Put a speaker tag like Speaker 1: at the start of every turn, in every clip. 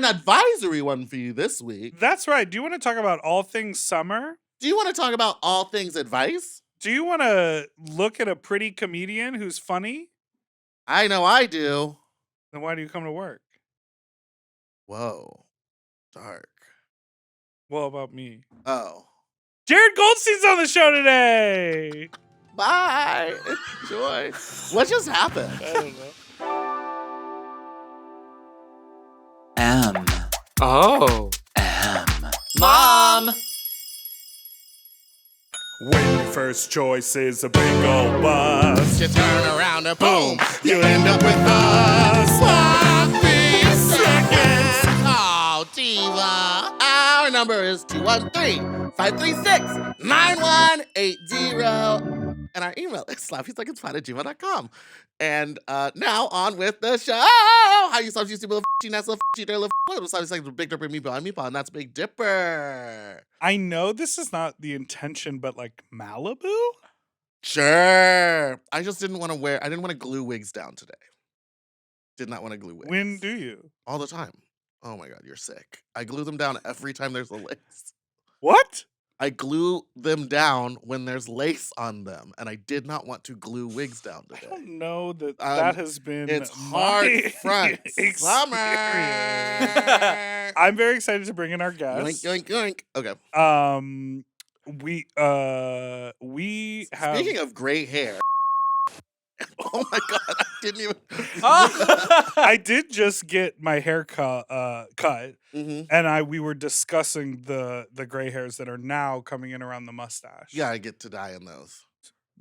Speaker 1: got an advisory one for you this week.
Speaker 2: That's right. Do you want to talk about all things summer?
Speaker 1: Do you want to talk about all things advice?
Speaker 2: Do you want to look at a pretty comedian who's funny?
Speaker 1: I know I do.
Speaker 2: Then why do you come to work?
Speaker 1: Whoa. Dark.
Speaker 2: Well, about me.
Speaker 1: Oh.
Speaker 2: Jared Goldstein's on the show today.
Speaker 1: Bye. Enjoy. What just happened?
Speaker 2: I don't know.
Speaker 3: Oh.
Speaker 1: Mom!
Speaker 2: When your first choice is a big old bus,
Speaker 1: You turn around and boom, you end up with a sloppy seconds. Oh, diva. Our number is 213-536-9180. And our email is sloppysecondsfine@gmail.com. And now on with the show. How you sloppy stupid little nice little dirty little little sloppy seconds with Big Dipper, Meatball and Meatball, and that's Big Dipper.
Speaker 2: I know this is not the intention, but like Malibu?
Speaker 1: Sure. I just didn't want to glue wigs down today. Did not want to glue wigs.
Speaker 2: When do you?
Speaker 1: All the time. Oh my God, you're sick. I glue them down every time there's a lace.
Speaker 2: What?
Speaker 1: I glue them down when there's lace on them, and I did not want to glue wigs down
Speaker 2: I
Speaker 1: today.
Speaker 2: don't know that that has been
Speaker 1: It's
Speaker 2: my
Speaker 1: hard front
Speaker 2: experience.
Speaker 1: summer.
Speaker 2: I'm very excited to bring in our guest.
Speaker 1: Yoink, yoink, yoink. Okay.
Speaker 2: We have.
Speaker 1: Speaking of gray hair. Oh my God, I didn't even.
Speaker 2: I did just get my hair cut,
Speaker 1: Mhm.
Speaker 2: and we were discussing the gray hairs that are now coming in around the mustache.
Speaker 1: Yeah, I get to dye in those.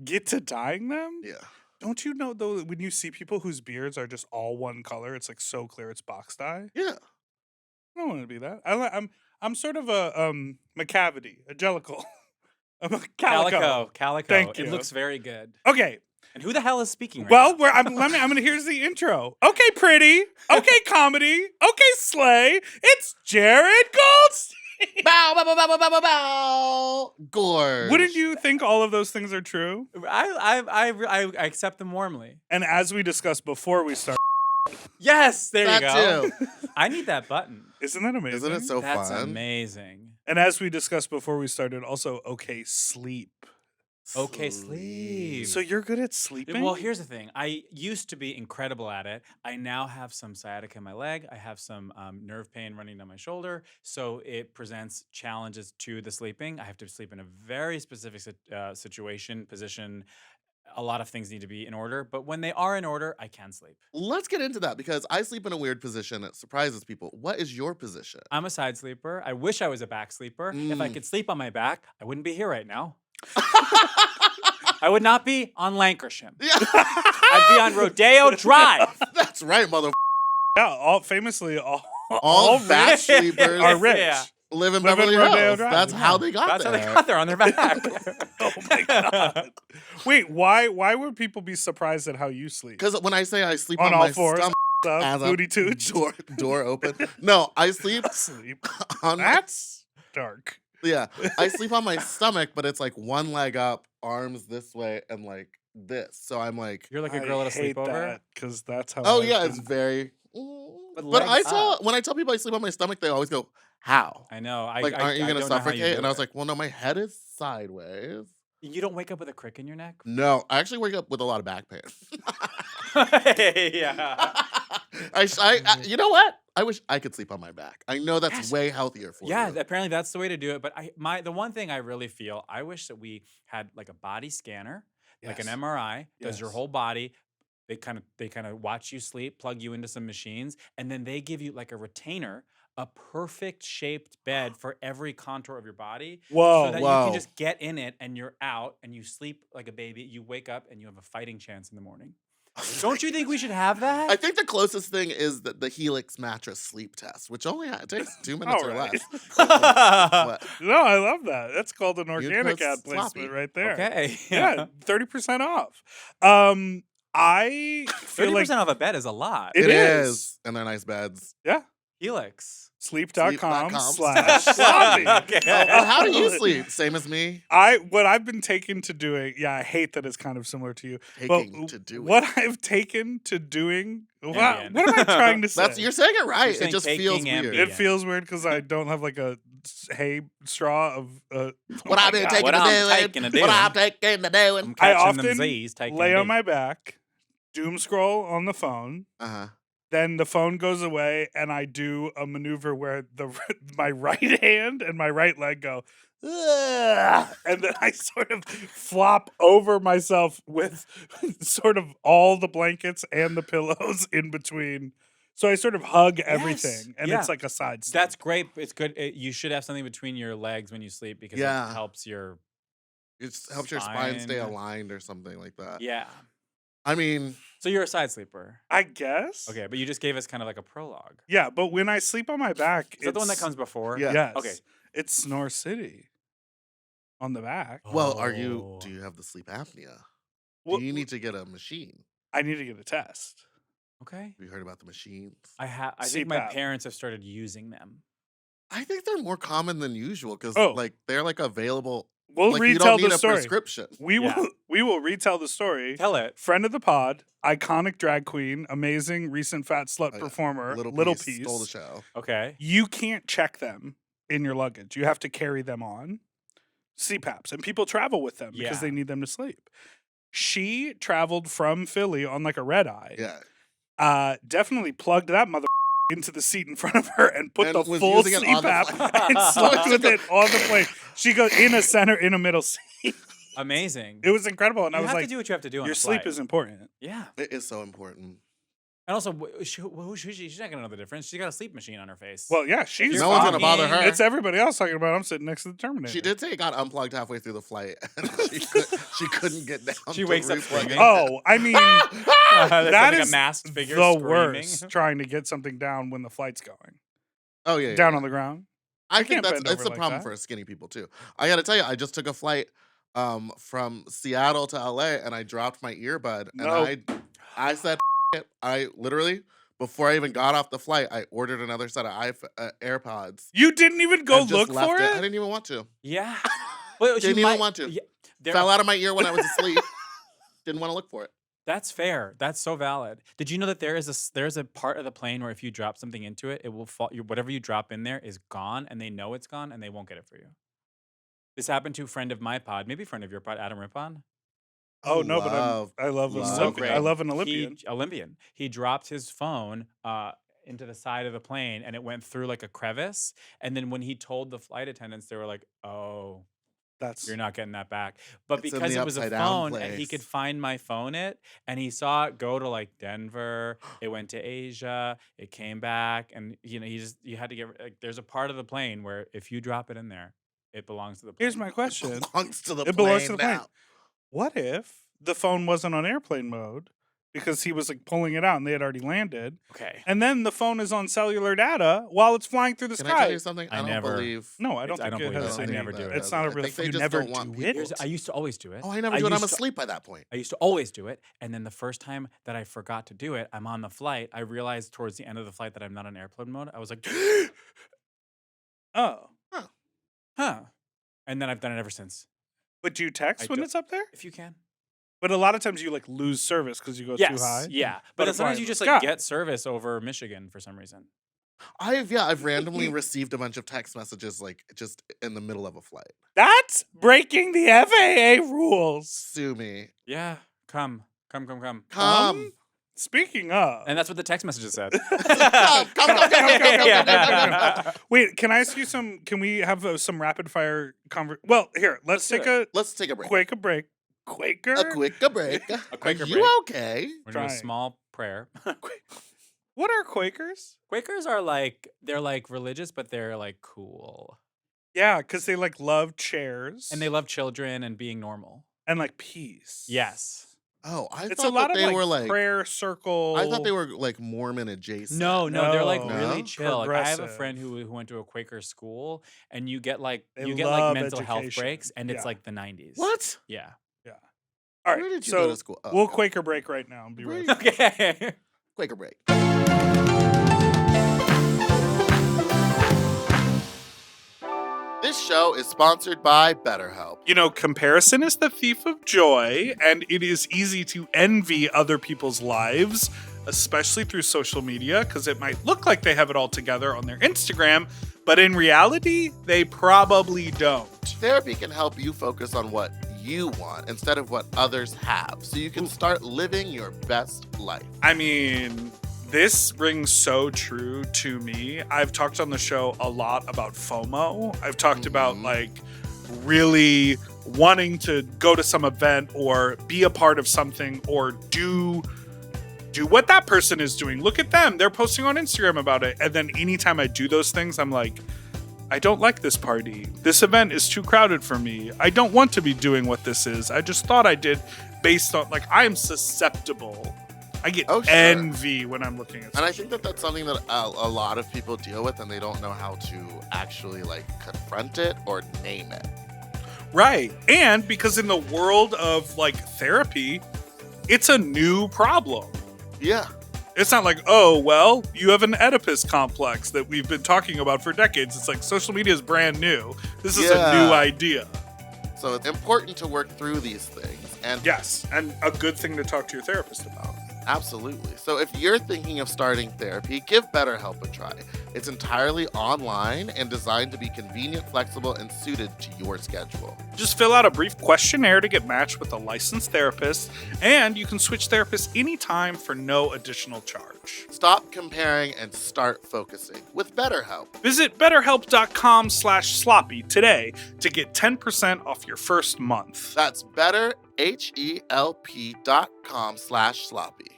Speaker 2: Get to dyeing them?
Speaker 1: Yeah.
Speaker 2: Don't you know though that when you see people whose beards are just all one color, it's like so clear it's box dye?
Speaker 1: Yeah.
Speaker 2: I don't want to be that. I'm sort of a macavity, a jellicle. I'm a calico.
Speaker 3: Calico.
Speaker 2: Thank you.
Speaker 3: It looks very good.
Speaker 2: Okay.
Speaker 3: And who the hell is speaking right
Speaker 2: Well,
Speaker 3: now?
Speaker 2: I'm gonna here's the intro. Okay, pretty. Okay, comedy. Okay, slay. It's Jared Goldstein.
Speaker 1: Bow, bow, bow, bow, bow, bow, bow, bow. Gorge.
Speaker 2: Wouldn't you think all of those things are true?
Speaker 3: I accept them warmly.
Speaker 2: And as we discussed before we started,
Speaker 3: Yes, there you
Speaker 1: That
Speaker 3: go.
Speaker 1: too.
Speaker 3: I need that button.
Speaker 2: isn't that amazing?
Speaker 1: Isn't it so
Speaker 3: That's
Speaker 1: fun?
Speaker 3: amazing.
Speaker 2: And as we discussed before we started, also okay, sleep.
Speaker 3: Okay, sleep.
Speaker 2: So you're good at sleeping?
Speaker 3: Well, here's the thing. I used to be incredible at it. I now have some sciatica in my leg. I have some nerve pain running down my shoulder. So it presents challenges to the sleeping. I have to sleep in a very specific situation, position. A lot of things need to be in order. But when they are in order, I can sleep.
Speaker 1: Let's get into that because I sleep in a weird position. It surprises people. What is your position?
Speaker 3: I'm a side sleeper. I wish I was a back sleeper. If I could sleep on my back, I wouldn't be here right now. I would not be on Lancashire.
Speaker 1: Yeah.
Speaker 3: I'd be on Rodeo Drive.
Speaker 1: That's right, mother.
Speaker 2: yeah,
Speaker 1: All
Speaker 2: rich
Speaker 1: back sleepers
Speaker 2: are rich.
Speaker 3: Yeah.
Speaker 1: live in
Speaker 2: Live in
Speaker 1: Beverly
Speaker 2: Rodeo
Speaker 1: Hills.
Speaker 2: Drive.
Speaker 1: That's how they got
Speaker 3: That's
Speaker 1: there.
Speaker 3: how they got there, on their back.
Speaker 2: Oh my God. Wait, why would people be surprised at how you sleep?
Speaker 1: Because when I say I sleep
Speaker 2: On
Speaker 1: on,
Speaker 2: all
Speaker 1: my
Speaker 2: fours,
Speaker 1: stomach,
Speaker 2: Stuff,
Speaker 1: as a
Speaker 2: booty tooch.
Speaker 1: door open. No, I sleep
Speaker 2: Sleep.
Speaker 1: on my,
Speaker 2: That's dark.
Speaker 1: yeah. I sleep on my stomach, but it's like one leg up, arms this way, and like this. So I'm like,
Speaker 3: You're like a girl at a sleepover.
Speaker 2: Because that's how.
Speaker 1: oh
Speaker 2: I've
Speaker 1: yeah,
Speaker 2: been-
Speaker 1: it's very.
Speaker 3: But
Speaker 1: But
Speaker 3: legs
Speaker 1: when I tell people I sleep on my stomach, they always go, "How?
Speaker 3: I know.
Speaker 1: Like, aren't you
Speaker 3: I
Speaker 1: gonna
Speaker 3: don't know how you
Speaker 1: suffocate?"
Speaker 3: do
Speaker 1: And I was
Speaker 3: it.
Speaker 1: like, "Well, no, my head is sideways."
Speaker 3: You don't wake up with a crick in your neck?
Speaker 1: No, I actually wake up with a lot of back pain.
Speaker 3: Yeah.
Speaker 1: You know what? I wish I could sleep on my back. I know that's way healthier for
Speaker 3: Yeah,
Speaker 1: you.
Speaker 3: apparently that's the way to do it. But the one thing I really feel, I wish that we had like a body scanner, like an
Speaker 2: Yes.
Speaker 3: MRI, does your
Speaker 2: Yes.
Speaker 3: whole body. They kind of watch you sleep, plug you into some machines, and then they give you like a retainer, a perfect shaped bed for every contour of your body.
Speaker 2: Whoa.
Speaker 3: So that you
Speaker 1: whoa.
Speaker 3: can just get in it and you're out and you sleep like a baby. You wake up and you have a fighting chance in the morning. Don't you think we should have that?
Speaker 1: I think the closest thing is the Helix mattress sleep test, which only takes 2 minutes or
Speaker 2: Alright.
Speaker 1: less. What?
Speaker 2: No, I love that. That's called an organic
Speaker 1: post
Speaker 2: ad
Speaker 1: sloppy.
Speaker 2: placement right there.
Speaker 3: Okay.
Speaker 2: Yeah, 30% off. I feel
Speaker 3: 30%
Speaker 2: like
Speaker 3: off a bed is a lot.
Speaker 2: It
Speaker 1: It
Speaker 2: is.
Speaker 1: is. And they're nice beds.
Speaker 2: yeah.
Speaker 3: Helix.
Speaker 2: Sleep.com/sloppy.
Speaker 3: Okay.
Speaker 1: Oh, how do you sleep? Same as me?
Speaker 2: What I've been taken to doing, I hate that it's kind of similar to you.
Speaker 1: Taking to do
Speaker 2: what
Speaker 1: it.
Speaker 2: I've taken to doing, what
Speaker 3: Ambien.
Speaker 2: am I trying to say?
Speaker 1: You're saying it right.
Speaker 3: saying
Speaker 1: It just feels
Speaker 3: taking
Speaker 1: weird.
Speaker 3: Ambien.
Speaker 2: It feels weird because I don't have like a hay straw of.
Speaker 1: What I've been taking
Speaker 3: What
Speaker 1: to
Speaker 3: I'm
Speaker 1: doing.
Speaker 3: taking to
Speaker 1: What I'm
Speaker 3: doing.
Speaker 1: taking to doing.
Speaker 3: I'm
Speaker 2: I
Speaker 3: catching them
Speaker 2: often
Speaker 3: Z's, taking
Speaker 2: lay
Speaker 3: them
Speaker 2: on
Speaker 3: D's.
Speaker 2: my back, doom scroll on the phone.
Speaker 1: Uh-huh.
Speaker 2: Then the phone goes away, and I do a maneuver where my right hand and my right leg go, "Ugh," and then I sort of flop over myself with sort of all the blankets and the pillows in between. So I sort of hug everything, and it's like a side sleep.
Speaker 3: That's great. It's good. You should have something between your legs when you sleep because it
Speaker 1: Yeah.
Speaker 3: helps your.
Speaker 1: It helps your spine stay
Speaker 3: Spine.
Speaker 1: aligned or something like that.
Speaker 3: Yeah.
Speaker 1: I mean,
Speaker 3: So you're a side sleeper.
Speaker 2: I guess.
Speaker 3: Okay, but you just gave us kind of like a prologue.
Speaker 2: Yeah, but when I sleep on my back,
Speaker 3: Is that the one that
Speaker 2: it's-
Speaker 3: comes before?
Speaker 1: Yeah.
Speaker 2: Yes.
Speaker 3: Okay.
Speaker 2: It's Snore City on the back.
Speaker 1: well,
Speaker 3: Oh.
Speaker 1: do you have the sleep apnea?
Speaker 2: Well,
Speaker 1: Do you need to get a machine?
Speaker 2: I need to get a test.
Speaker 3: Okay.
Speaker 1: Have you heard about the machines?
Speaker 3: I think my
Speaker 2: CPAP.
Speaker 3: parents have started using them.
Speaker 1: I think they're more common than usual because
Speaker 2: Oh.
Speaker 1: like they're like available.
Speaker 2: We'll
Speaker 1: Like you
Speaker 2: retell
Speaker 1: don't need
Speaker 2: the
Speaker 1: a
Speaker 2: story.
Speaker 1: prescription.
Speaker 2: We
Speaker 3: Yeah.
Speaker 2: will retell the story.
Speaker 3: Tell it.
Speaker 2: Friend of the pod, iconic drag queen, amazing recent fat slut
Speaker 1: Oh, yeah.
Speaker 2: performer,
Speaker 1: Little
Speaker 2: Piece.
Speaker 1: piece stole the show.
Speaker 3: Okay.
Speaker 2: You can't check them in your luggage. You have to carry them on CPAPs, and people travel with them because
Speaker 3: Yeah.
Speaker 2: they need them to sleep. She traveled from Philly on like a red eye.
Speaker 1: Yeah.
Speaker 2: Definitely plugged that mother into the seat in front of her and put
Speaker 1: And
Speaker 2: the
Speaker 1: was
Speaker 2: full
Speaker 1: using it on the
Speaker 2: CPAP
Speaker 1: plane.
Speaker 2: and slept with it on the plane. She goes in a middle seat.
Speaker 3: Amazing.
Speaker 2: It was incredible, and
Speaker 3: you
Speaker 2: I was
Speaker 3: have
Speaker 2: like,
Speaker 3: to do what you have to do on
Speaker 2: "Your
Speaker 3: a
Speaker 2: sleep
Speaker 3: flight.
Speaker 2: is important."
Speaker 3: Yeah.
Speaker 1: It is so important.
Speaker 3: And also, she's not going to know the difference. She's got a sleep machine on her face.
Speaker 2: Well, yeah, she's
Speaker 1: No one's
Speaker 2: fine.
Speaker 1: gonna bother her.
Speaker 2: It's everybody else talking about. I'm sitting next to the Terminator.
Speaker 1: She did say it got unplugged halfway through the flight, and she couldn't get down.
Speaker 3: She
Speaker 1: to
Speaker 3: wakes up
Speaker 1: replug it.
Speaker 3: screaming.
Speaker 2: Oh, I mean,
Speaker 3: There's
Speaker 2: that
Speaker 3: like
Speaker 2: is
Speaker 3: a masked figure
Speaker 2: the
Speaker 3: screaming.
Speaker 2: worst. Trying to get something down when the flight's going
Speaker 1: Oh yeah,
Speaker 2: down
Speaker 1: yeah.
Speaker 2: on the ground.
Speaker 1: I
Speaker 2: can't
Speaker 1: think that's
Speaker 2: bend
Speaker 1: it's
Speaker 2: over
Speaker 1: a
Speaker 2: like
Speaker 1: problem
Speaker 2: that.
Speaker 1: for skinny people too. I got to tell you, I just took a flight from Seattle to LA, and I dropped my earbud,
Speaker 2: No.
Speaker 1: and I said, it. I literally before I even got off the flight, I ordered another set of AirPods.
Speaker 2: You didn't even go
Speaker 1: and just
Speaker 2: look
Speaker 1: left
Speaker 2: for
Speaker 1: I
Speaker 2: it.
Speaker 1: didn't even want to.
Speaker 3: Yeah. Well,
Speaker 1: Didn't even want to.
Speaker 3: Yeah,
Speaker 1: Fell out of my ear when I was asleep. Didn't want to look for it.
Speaker 3: That's fair. That's so valid. Did you know that there's a part of the plane where if you drop something into it, it will fall. Whatever you drop in there is gone, and they know it's gone, and they won't get it for you. This happened to a friend of my pod, maybe a friend of your pod, Adam Rippon.
Speaker 2: Oh no, but I love an
Speaker 1: love
Speaker 2: Olympian. I
Speaker 1: Greg.
Speaker 2: love an Olympian.
Speaker 3: Olympian. He dropped his phone into the side of the plane, and it went through like a crevice. And then when he told the flight attendants, they were like, "Oh,
Speaker 2: That's
Speaker 3: you're not getting that back." But
Speaker 1: It's in
Speaker 3: because
Speaker 1: the
Speaker 3: it was a
Speaker 1: upside down
Speaker 3: phone, and he
Speaker 1: place.
Speaker 3: could find my phone and he saw it go to like Denver. It went to Asia. It came back, and you had to get like. There's a part of the plane where if you drop it in there, it belongs to the plane.
Speaker 2: Here's my question.
Speaker 1: Belongs to the
Speaker 2: It belongs to the
Speaker 1: plane
Speaker 2: plane.
Speaker 1: now.
Speaker 2: What if the phone wasn't on airplane mode because he was like pulling it out and they had already landed,
Speaker 3: Okay.
Speaker 2: and then the phone is on cellular data while it's flying through the
Speaker 1: Can
Speaker 2: sky?
Speaker 1: I tell you something?
Speaker 3: I
Speaker 1: don't
Speaker 3: never-
Speaker 1: believe.
Speaker 2: No, I don't
Speaker 3: I
Speaker 2: think
Speaker 3: don't
Speaker 2: it
Speaker 3: believe
Speaker 2: has
Speaker 3: it. I
Speaker 2: any-
Speaker 3: never do it.
Speaker 2: It's not a
Speaker 1: I
Speaker 2: real.
Speaker 1: think they
Speaker 2: You
Speaker 1: just
Speaker 2: never
Speaker 1: don't want
Speaker 2: do it.
Speaker 3: I used to always do it.
Speaker 1: Oh, I never do it. I'm
Speaker 3: used to-
Speaker 1: asleep by that point.
Speaker 3: I used to always do it, and then the first time that I forgot to do it, I'm on the flight. I realized towards the end of the flight that I'm not in airplane mode. I was like,
Speaker 2: Oh,
Speaker 3: huh. And then I've done it ever since.
Speaker 2: but do you text
Speaker 3: I
Speaker 2: when
Speaker 3: don't-
Speaker 2: it's up there?
Speaker 3: If you can.
Speaker 2: But a lot of times you like lose service because you go too high.
Speaker 3: Yeah.
Speaker 2: But
Speaker 3: But
Speaker 2: if
Speaker 3: sometimes
Speaker 2: I'm
Speaker 3: you just
Speaker 2: in
Speaker 3: like
Speaker 2: the
Speaker 3: get service over Michigan for some reason.
Speaker 1: I've randomly received a bunch of text messages like just in the middle of a flight.
Speaker 2: That's breaking the FAA rules.
Speaker 1: Sue me.
Speaker 3: Yeah. Come.
Speaker 1: Come.
Speaker 2: Speaking of,
Speaker 3: And that's what the text messages said.
Speaker 1: Come.
Speaker 2: wait, can I ask you some? Can we have some rapid fire Well, here, let's
Speaker 3: do
Speaker 2: take a
Speaker 1: Let's take a break.
Speaker 2: break. Quaker.
Speaker 1: A quick break.
Speaker 3: Quaker
Speaker 1: Are you
Speaker 3: break.
Speaker 1: okay?
Speaker 3: We're doing a
Speaker 2: Trying.
Speaker 3: small prayer.
Speaker 2: What are Quakers?
Speaker 3: Quakers are they're like religious, but they're like cool.
Speaker 2: Yeah, because they like love chairs
Speaker 3: And they love children and being normal.
Speaker 2: and like peace.
Speaker 3: Yes.
Speaker 1: Oh, I
Speaker 2: It's a
Speaker 1: thought
Speaker 2: lot
Speaker 1: that
Speaker 2: of
Speaker 1: they were like.
Speaker 2: prayer circle.
Speaker 1: I thought they were like Mormon adjacent.
Speaker 3: No, they're like
Speaker 2: No.
Speaker 3: really
Speaker 1: No?
Speaker 3: chill. Like, I have a
Speaker 2: Progressive.
Speaker 3: friend who went to a Quaker school, and you get like
Speaker 2: They
Speaker 3: you get like
Speaker 2: love
Speaker 3: mental health
Speaker 2: education.
Speaker 3: breaks, and it's
Speaker 2: Yeah.
Speaker 3: like the 90s.
Speaker 1: What?
Speaker 3: Yeah.
Speaker 2: All
Speaker 1: Where
Speaker 2: right,
Speaker 1: did you
Speaker 2: so
Speaker 1: go to school? Oh,
Speaker 2: we'll
Speaker 1: okay.
Speaker 2: Quaker break right now and be
Speaker 1: Where
Speaker 2: right
Speaker 1: you-
Speaker 2: back.
Speaker 3: Okay.
Speaker 1: Quaker break. show is sponsored by BetterHelp.
Speaker 2: You know, comparison is the thief of joy, and it is easy to envy other people's lives, especially through social media, because it might look like they have it all together on their Instagram, but in reality, they probably don't.
Speaker 1: Therapy can help you focus on what you want instead of what others have, so you can start living your best life.
Speaker 2: I mean, this rings so true to me. I've talked on the show a lot about FOMO. I've talked about like really wanting to go to some event or be a part of something or do what that person is doing. Look at them. They're posting on Instagram about it. And then anytime I do those things, I'm like, I don't like this party. This event is too crowded for me. I don't want to be doing what this is. I just thought I did based on, like, I am susceptible. I get envy when I'm looking at
Speaker 1: And I think that that's something that a lot of people deal with, and they don't know how to actually, like, confront it or name it.
Speaker 2: Right. And because in the world of, like, therapy, it's a new problem.
Speaker 1: Yeah.
Speaker 2: It's not like, oh, well, you have an Oedipus complex that we've been talking about for decades. It's like social media is brand new. This is a new idea.
Speaker 1: So it's important to work through these things. And
Speaker 2: yes, and a good thing to talk to your therapist about.
Speaker 1: Absolutely. So if you're thinking of starting therapy, give BetterHelp a try. It's entirely online and designed to be convenient, flexible, and suited to your schedule.
Speaker 2: Just fill out a brief questionnaire to get matched with a licensed therapist, and you can switch therapists anytime for no additional charge.
Speaker 1: Stop comparing and start focusing with BetterHelp.
Speaker 2: Visit betterhelp.com/sloppy today to get 10% off your first month.
Speaker 1: That's betterhelp.com/sloppy.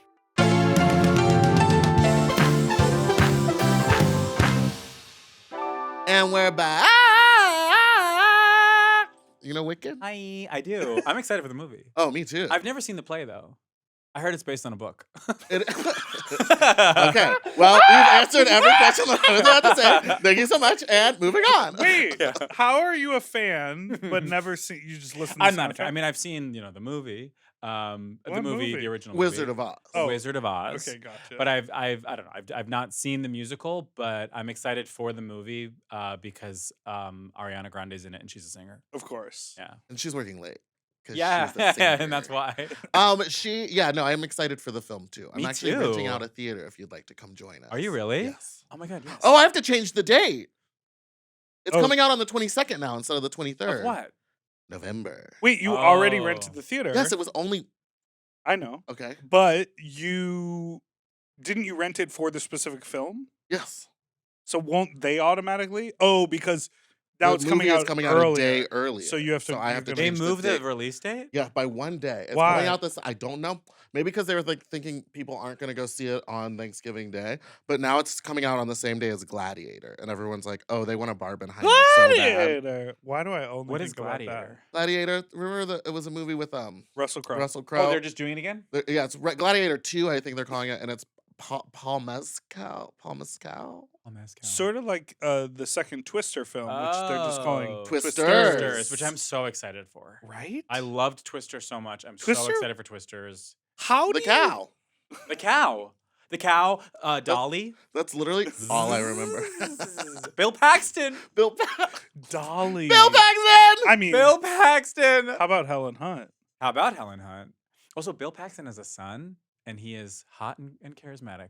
Speaker 1: And we're back. You know Wicked?
Speaker 3: I do. I'm excited for the movie.
Speaker 1: Oh, me too.
Speaker 3: I've never seen the play, though. I heard it's based on a book.
Speaker 1: Okay. Well, you've answered every question that I was about to say. Thank you so much, and moving on.
Speaker 2: Wait, how are you a fan but never seen? You just listen. To
Speaker 3: I'm not a fan. I mean, I've seen the movie, the original
Speaker 1: Wizard
Speaker 3: movie.
Speaker 1: of Oz.
Speaker 3: The Wizard of Oz.
Speaker 2: Okay, gotcha.
Speaker 3: But I don't know. I've not seen the musical, but I'm excited for the movie because Ariana Grande's in it and she's a singer.
Speaker 2: Of course.
Speaker 3: Yeah.
Speaker 1: And she's working late.
Speaker 3: Yeah,
Speaker 1: she's the singer.
Speaker 3: and that's why.
Speaker 1: I'm excited for the film too. I'm
Speaker 3: Me
Speaker 1: actually renting
Speaker 3: too.
Speaker 1: out a theater if you'd like to come join us.
Speaker 3: Are you really?
Speaker 1: Yes.
Speaker 3: Oh my god. Yes.
Speaker 1: Oh, I have to change the date. It's
Speaker 2: Oh.
Speaker 1: coming out on the 22nd now instead of the 23rd.
Speaker 3: Of what?
Speaker 1: November.
Speaker 2: Wait, you already
Speaker 3: Oh.
Speaker 2: rented the theater?
Speaker 1: Yes, it was only
Speaker 2: I know,
Speaker 1: okay.
Speaker 2: but you rent it for the specific film?
Speaker 1: Yes.
Speaker 2: So won't they automatically? Oh, because now
Speaker 1: The
Speaker 2: it's coming
Speaker 1: movie is
Speaker 2: out
Speaker 1: coming out
Speaker 2: earlier.
Speaker 1: a day earlier.
Speaker 2: So you have to.
Speaker 1: So I have to
Speaker 2: you're
Speaker 3: They
Speaker 1: change
Speaker 2: gonna-
Speaker 3: moved the
Speaker 1: date.
Speaker 3: release date?
Speaker 1: Yeah, by one day. It's
Speaker 2: Why?
Speaker 1: coming out this. I don't know. Maybe because they were like thinking people aren't going to go see it on Thanksgiving Day, but now it's coming out on the same day as Gladiator, and everyone's like, "Oh, they want a Barbenheimer so bad."
Speaker 2: Gladiator. Why do I only
Speaker 3: What
Speaker 2: think
Speaker 3: is
Speaker 2: about
Speaker 3: Gladiator?
Speaker 1: Gladiator. Remember it was a movie with
Speaker 2: that? Russell Crowe.
Speaker 1: Russell Crowe.
Speaker 3: Oh, they're just doing it again?
Speaker 1: Yeah, it's Gladiator 2. I think they're calling it, and it's Paul Mescal.
Speaker 3: Oh, Mezcal.
Speaker 2: Sort of like the second Twister film, which they're just calling
Speaker 3: Oh,
Speaker 1: Twisters.
Speaker 3: Twisters, which I'm so excited for.
Speaker 2: Right?
Speaker 3: I loved Twister so much. I'm so
Speaker 2: Twister?
Speaker 3: excited for Twisters.
Speaker 2: How
Speaker 1: The
Speaker 2: do
Speaker 1: cow.
Speaker 3: The cow. The cow, Dolly.
Speaker 1: That's literally all I remember.
Speaker 3: Bill Paxton.
Speaker 1: Bill
Speaker 2: Dolly?
Speaker 1: Paxton.
Speaker 2: I mean,
Speaker 3: Bill Paxton.
Speaker 2: how about Helen Hunt?
Speaker 3: How about Helen Hunt? Also, Bill Paxton has a son, and he is hot and charismatic.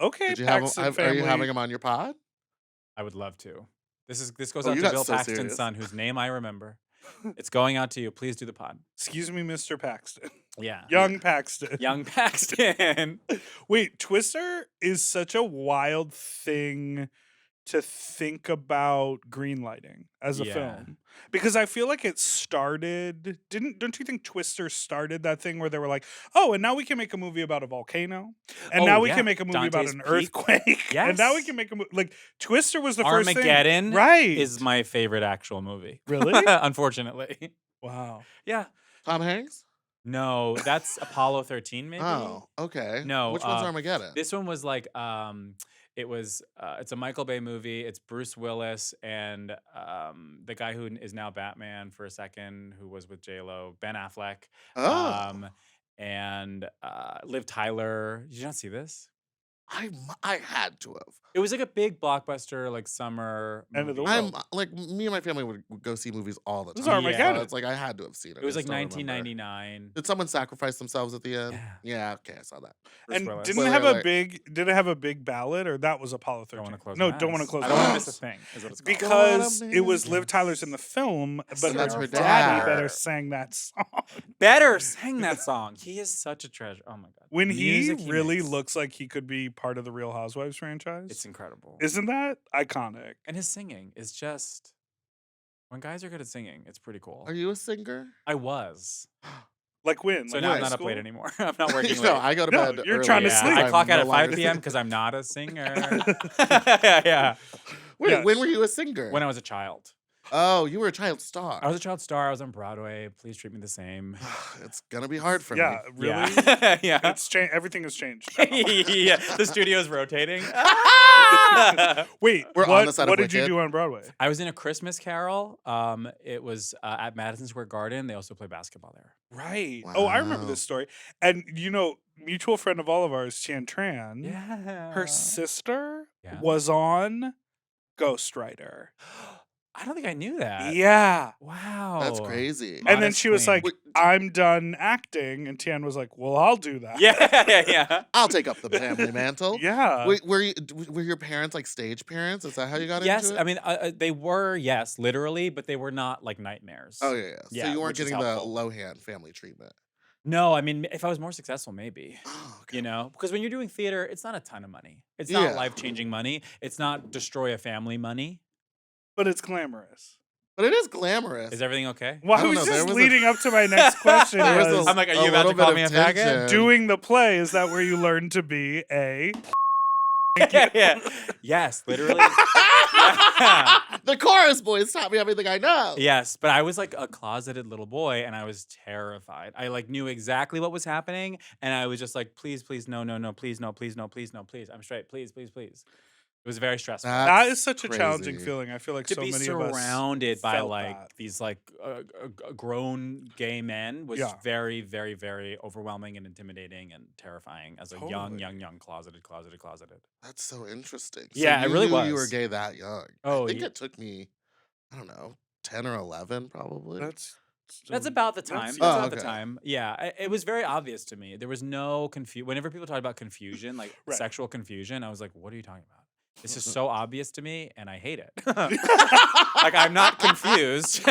Speaker 2: Okay,
Speaker 1: Did you have
Speaker 2: Paxton
Speaker 1: him,
Speaker 2: family.
Speaker 1: are you having him on your pod?
Speaker 3: I would love to. This goes
Speaker 1: Oh,
Speaker 3: out
Speaker 1: you
Speaker 3: to
Speaker 1: got
Speaker 3: Bill
Speaker 1: so
Speaker 3: Paxton's
Speaker 1: serious.
Speaker 3: son, whose name I remember. It's going out to you. Please do the pod.
Speaker 2: Excuse me, Mr. Paxton.
Speaker 3: Yeah.
Speaker 2: Young Paxton.
Speaker 3: Young Paxton.
Speaker 2: Wait, Twister is such a wild thing to think about greenlighting as a
Speaker 3: Yeah.
Speaker 2: film. Because I feel like it started don't you think Twister started that thing where they were like, "Oh, and now we can make a movie about a volcano. And
Speaker 3: Oh,
Speaker 2: now we
Speaker 3: yeah.
Speaker 2: can make a movie about
Speaker 3: Dante's
Speaker 2: an
Speaker 3: Peak.
Speaker 2: earthquake. And now we
Speaker 3: Yes.
Speaker 2: can make a movie like Twister was the first thing.
Speaker 3: Armageddon
Speaker 2: Right.
Speaker 3: is my favorite actual movie.
Speaker 2: Really?
Speaker 3: Unfortunately.
Speaker 2: Wow.
Speaker 3: Yeah.
Speaker 1: Tom Hanks?
Speaker 3: No, that's Apollo 13, maybe.
Speaker 1: Oh, okay.
Speaker 3: No,
Speaker 1: Which one's Armageddon?
Speaker 3: This one was like it's a Michael Bay movie. It's Bruce Willis and the guy who is now Batman for a second, who was with J-Lo, Ben Affleck.
Speaker 1: Oh.
Speaker 3: And Liv Tyler. Did you not see this?
Speaker 1: I had to have.
Speaker 3: It was like a big blockbuster, like summer
Speaker 2: End of the
Speaker 3: movie.
Speaker 2: world.
Speaker 1: I'm like me and my family would go see movies all the
Speaker 2: This is
Speaker 1: time.
Speaker 2: Armageddon.
Speaker 1: So it's like I had to have seen it.
Speaker 3: It was
Speaker 1: I
Speaker 3: like
Speaker 1: still remember.
Speaker 3: 1999.
Speaker 1: Did someone sacrifice themselves at the end?
Speaker 3: Yeah.
Speaker 1: Yeah, okay, I saw that.
Speaker 2: And
Speaker 3: Spoilers.
Speaker 2: didn't it
Speaker 1: Spoiler
Speaker 2: have
Speaker 1: alert.
Speaker 2: did it have a big ballad, or that was Apollo 13?
Speaker 3: Don't want to close.
Speaker 2: No,
Speaker 3: my
Speaker 2: don't want to
Speaker 3: eyes.
Speaker 2: close
Speaker 3: I
Speaker 2: my
Speaker 3: don't want to miss a
Speaker 2: eyes.
Speaker 3: thing. Is what it's called.
Speaker 2: Because it was
Speaker 1: miss.
Speaker 2: Liv Tyler's in the film, but
Speaker 1: And that's
Speaker 2: her
Speaker 1: her
Speaker 2: daddy
Speaker 1: dad.
Speaker 2: better sang that song.
Speaker 3: Better sang that song. He is such a treasure. Oh my god.
Speaker 2: When
Speaker 3: Music
Speaker 2: he really
Speaker 3: makes.
Speaker 2: looks like he could be part of the Real Housewives franchise.
Speaker 3: It's incredible.
Speaker 2: Isn't that iconic?
Speaker 3: And his singing is just when guys are good at singing, it's pretty cool.
Speaker 1: Are you a singer?
Speaker 3: I was.
Speaker 2: Like when?
Speaker 3: So
Speaker 2: Like
Speaker 3: now
Speaker 2: high
Speaker 3: I'm not up
Speaker 2: school?
Speaker 3: late anymore. I'm not working
Speaker 1: No,
Speaker 3: late.
Speaker 1: I go to
Speaker 2: No,
Speaker 1: bed.
Speaker 2: you're
Speaker 1: early,
Speaker 2: trying to
Speaker 3: Yeah,
Speaker 2: sleep.
Speaker 3: I
Speaker 1: I'm
Speaker 3: clock out
Speaker 1: no
Speaker 3: at
Speaker 1: longer
Speaker 3: 5 p.m.
Speaker 1: singing.
Speaker 3: because I'm not a singer. Yeah.
Speaker 1: Wait,
Speaker 2: Yes.
Speaker 1: when were you a singer?
Speaker 3: When I was a child.
Speaker 1: Oh, you were a child star.
Speaker 3: I was a child star. I was on Broadway. Please treat me the same.
Speaker 1: It's gonna be hard for
Speaker 2: Yeah,
Speaker 1: me.
Speaker 2: really?
Speaker 3: Yeah. Yeah.
Speaker 2: It's changed. Everything has changed. now.
Speaker 3: Yeah. The studio's rotating.
Speaker 2: Wait,
Speaker 1: We're on
Speaker 2: what,
Speaker 1: the set of
Speaker 2: what did you
Speaker 1: Wicked.
Speaker 2: do on Broadway?
Speaker 3: I was in A Christmas Carol. It was at Madison Square Garden. They also play basketball there.
Speaker 2: Right. Oh, I remember
Speaker 1: Wow.
Speaker 2: this story. And mutual friend of all of ours, Chan Tran,
Speaker 3: Yeah.
Speaker 2: her sister
Speaker 3: Yeah.
Speaker 2: was on Ghostwriter.
Speaker 3: I don't think I knew that.
Speaker 2: Yeah.
Speaker 3: Wow.
Speaker 1: That's crazy.
Speaker 2: And then
Speaker 3: Modest
Speaker 2: she was
Speaker 3: queen.
Speaker 2: like, I'm done acting. And Tian was like, well, I'll do that.
Speaker 3: Yeah.
Speaker 1: I'll take up the family mantle.
Speaker 2: Yeah.
Speaker 1: Wait, were your parents like stage parents? Is that how you got
Speaker 3: Yes,
Speaker 1: into it?
Speaker 3: I mean they were literally, but they were not like nightmares.
Speaker 1: Oh yeah. So
Speaker 3: Yeah,
Speaker 1: you weren't
Speaker 3: which is
Speaker 1: getting the
Speaker 3: helpful.
Speaker 1: Lohan family treatment.
Speaker 3: No, I mean if I was more successful, maybe.
Speaker 1: Oh, okay.
Speaker 3: You know, because when you're doing theater, it's not a ton of money. It's
Speaker 1: Yeah.
Speaker 3: not life-changing money. It's not destroy a family money.
Speaker 2: But it's glamorous.
Speaker 1: But it is glamorous.
Speaker 3: Is everything okay?
Speaker 2: Well, I
Speaker 1: don't
Speaker 2: was
Speaker 1: know, there
Speaker 2: just
Speaker 1: was a-
Speaker 2: leading up to my next question.
Speaker 1: There was
Speaker 2: was,
Speaker 1: a-
Speaker 3: I'm like, are
Speaker 1: a
Speaker 3: you about
Speaker 1: little
Speaker 3: to call
Speaker 1: bit
Speaker 3: me a
Speaker 1: of
Speaker 3: faggot?
Speaker 1: tension.
Speaker 2: doing the play, is that where you learn to be a...
Speaker 3: Yeah. Yes, literally. Yeah.
Speaker 1: The chorus boys taught me everything I know.
Speaker 3: Yes, but I was like a closeted little boy and I was terrified. I like knew exactly what was happening and I was just like, please, no, please, no, please, no, please, no, please. I'm straight. Please. It was very stressful.
Speaker 2: That is such a challenging
Speaker 1: crazy.
Speaker 2: feeling. I feel like
Speaker 3: To
Speaker 2: so
Speaker 3: be
Speaker 2: many of us
Speaker 3: surrounded by
Speaker 2: felt
Speaker 3: like
Speaker 2: that.
Speaker 3: these like grown gay men was
Speaker 2: Yeah.
Speaker 3: very, very, very overwhelming and intimidating and terrifying as a young closeted.
Speaker 1: That's so interesting.
Speaker 3: Yeah,
Speaker 1: so
Speaker 3: it
Speaker 1: you
Speaker 3: really
Speaker 1: knew you were
Speaker 3: was.
Speaker 1: gay that young.
Speaker 3: Oh,
Speaker 1: I think
Speaker 3: yeah.
Speaker 1: it took me, I don't know, 10 or 11 probably.
Speaker 2: That's
Speaker 3: That's
Speaker 2: still-
Speaker 3: about the time.
Speaker 2: that's-
Speaker 3: That's
Speaker 1: Oh,
Speaker 3: about the
Speaker 1: okay.
Speaker 3: time. Yeah, it was very obvious to me. There was no confusion. Whenever people talk about confusion, like
Speaker 2: Right.
Speaker 3: sexual confusion, I was like, "What are you talking about? This is so obvious to me, and I hate it." Like I'm not confused.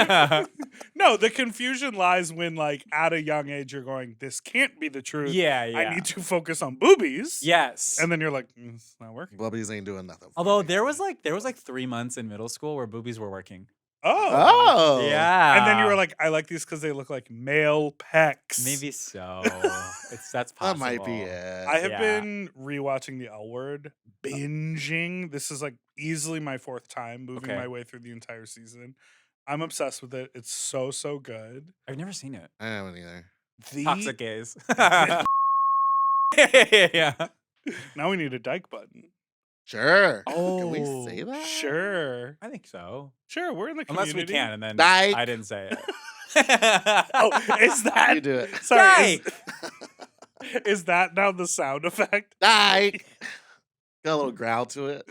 Speaker 2: No, the confusion lies when, like, at a young age, you're going, this can't be the truth.
Speaker 3: yeah.
Speaker 2: I need to focus on boobies.
Speaker 3: Yes.
Speaker 2: And then you're like, it's not working.
Speaker 1: Bubbies ain't doing nothing. for
Speaker 3: Although
Speaker 1: me.
Speaker 3: there was like 3 months in middle school where boobies were working.
Speaker 2: Oh.
Speaker 3: Yeah.
Speaker 2: And then you were like, I like these because they look like male pecs.
Speaker 3: maybe so. That's
Speaker 1: that
Speaker 3: possible.
Speaker 1: might be it.
Speaker 2: I have
Speaker 3: Yeah.
Speaker 2: been rewatching The L Word, binging. This is like easily my 4th time moving
Speaker 3: Okay.
Speaker 2: my way through the entire season. I'm obsessed with it. It's so good.
Speaker 3: I've never seen it.
Speaker 1: I haven't either.
Speaker 2: The
Speaker 3: Toxic gays. Yeah.
Speaker 2: Now we need a Dyke button.
Speaker 1: Sure.
Speaker 2: Oh,
Speaker 1: Can we say that?
Speaker 2: Sure.
Speaker 3: I think so.
Speaker 2: Sure, we're in the
Speaker 3: Unless
Speaker 2: community.
Speaker 3: we can, and then
Speaker 1: Dyke.
Speaker 3: I didn't say it.
Speaker 2: Oh, is that?
Speaker 1: You do it.
Speaker 2: Sorry. Is that now the sound effect?
Speaker 1: Dyke. Got a little growl to it.